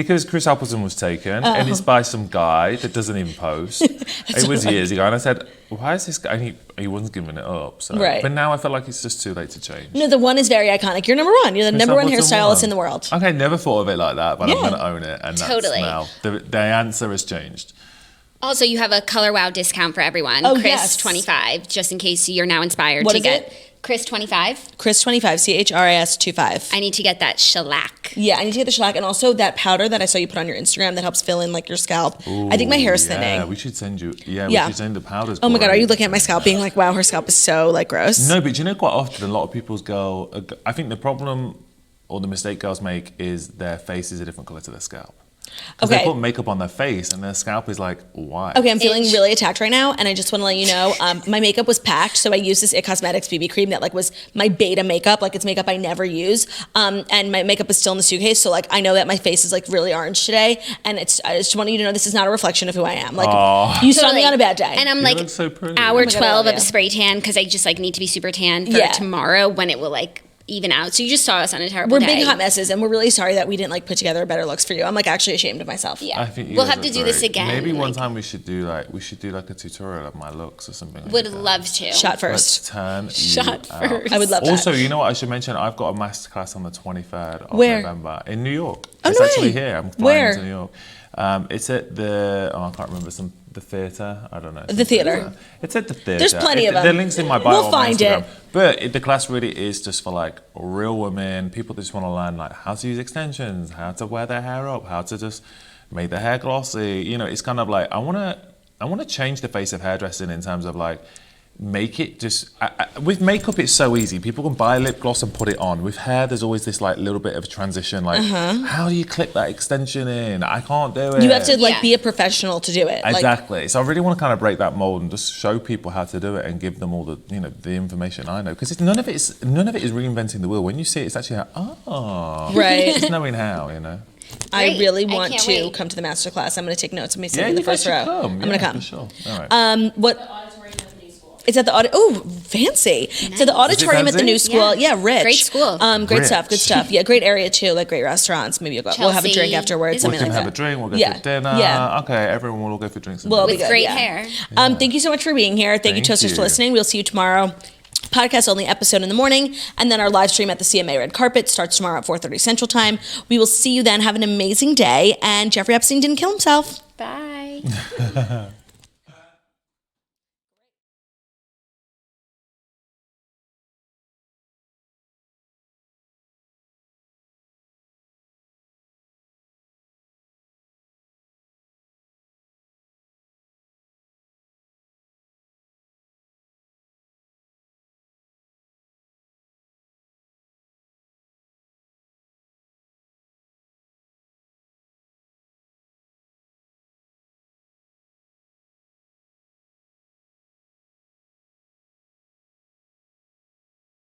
Because Chris Appleton was taken, and it's by some guy that doesn't even post. It was years ago, and I said, "Why is this guy?" And he wasn't giving it up. So. Right. But now I feel like it's just too late to change. No, the one is very iconic. You're number one. You're the Chris number one Appleton hairstylist won. in the world. Okay, never thought of it like that, but I'm Yeah. going to own it, and that's Totally. now the answer has changed. Also, you have a Color Wow discount for everyone. Oh, Chris yes. 25, just in case you're now inspired What to is get it? Chris 25. Chris 25, CHRIS 25. I need to get that shellac. Yeah, I need to get the shellac and also that powder that I saw you put on your Instagram that helps fill in like your scalp. I think my hair is Yeah, thinning. we should send you. Yeah, Yeah. we should send the powders. Oh my god, are great. you looking at my scalp being like, wow, her scalp is so like gross? No, but you know, quite often a lot of people's go. I think the problem or the mistake girls make is their face is a different color to their scalp. Because Okay. they put makeup on their face and their scalp is like, why? Okay, I'm feeling Itch. really attacked right now, and I just want to let you know, my makeup was packed, so I used this It Cosmetics BB cream that like was my beta makeup, like it's makeup I never use, and my makeup is still in the suitcase, so like I know that my face is like really orange today, and I just want you to know this is not a reflection of who I am. Like you saw me Totally. on a bad day. And I'm You like look so pretty. hour Oh my God, I 12 love of a you. spray tan because I just like need to be super tan for Yeah. tomorrow when it will like even out. So you just saw us on a terrible We're day. big hot messes, and we're really sorry that we didn't like put together better looks for you. I'm like actually ashamed of myself. Yeah. I think you We'll guys have to look do this great. again. Maybe one like, time we should do like a tutorial of my looks or something. Like Would that. love to. Shot Let's first. turn Shot you out. first. I would love that. Also, you know what I should mention? I've got a masterclass on the 23rd of Where? November in New York. Oh, It's no actually way. here. I'm flying Where? to New York. It's at the I can't remember the theater. I don't know. The theater. It's at the theater. There's plenty of them. The links in my bio We'll on find Instagram. it. But the class really is just for like real women, people that just want to learn like how to use extensions, how to wear their hair up, how to just make their hair glossy. You know, it's kind of like I want to change the face of hairdressing in terms of like make it just with makeup it's so easy. People can buy lip gloss and put it on. With hair there's always this like little bit of a transition like how do you clip that extension in? I can't do it. You have to like Yeah. be a professional to do it. Like, Exactly. So I really want to kind of break that mold and just show people how to do it and give them all the the information I know because none of it is reinventing the wheel. When you see it, it's actually like, Right. just knowing how, you know. I Great. really I want can't to wait. come to the masterclass. I'm going to take notes. I'm going to sit Yeah, in the you guys first should row. come. I'm going to come. for sure. All right. What? It's at the Oh, fancy! So the auditorium at the fancy? new school. Yeah. Yeah, rich. Great school. Great stuff. Good Rich. stuff. Yeah, great area too. Like great restaurants. Maybe we'll have a drink Chelsea. afterwards. We Something We can like have a that. drink. We'll go Yeah. for dinner. Yeah. Okay, everyone will all go for drinks. And We'll dinner. be With good, great yeah. hair. Thank you so much for being here. Thank you, Thank Toasters, for you. listening. We'll see you tomorrow. Podcast only episode in the morning, and then our live stream at the CMA Red Carpet starts tomorrow at 4:30 Central Time. We will see you then. Have an amazing day. And Jeffrey Epstein didn't kill himself. Bye.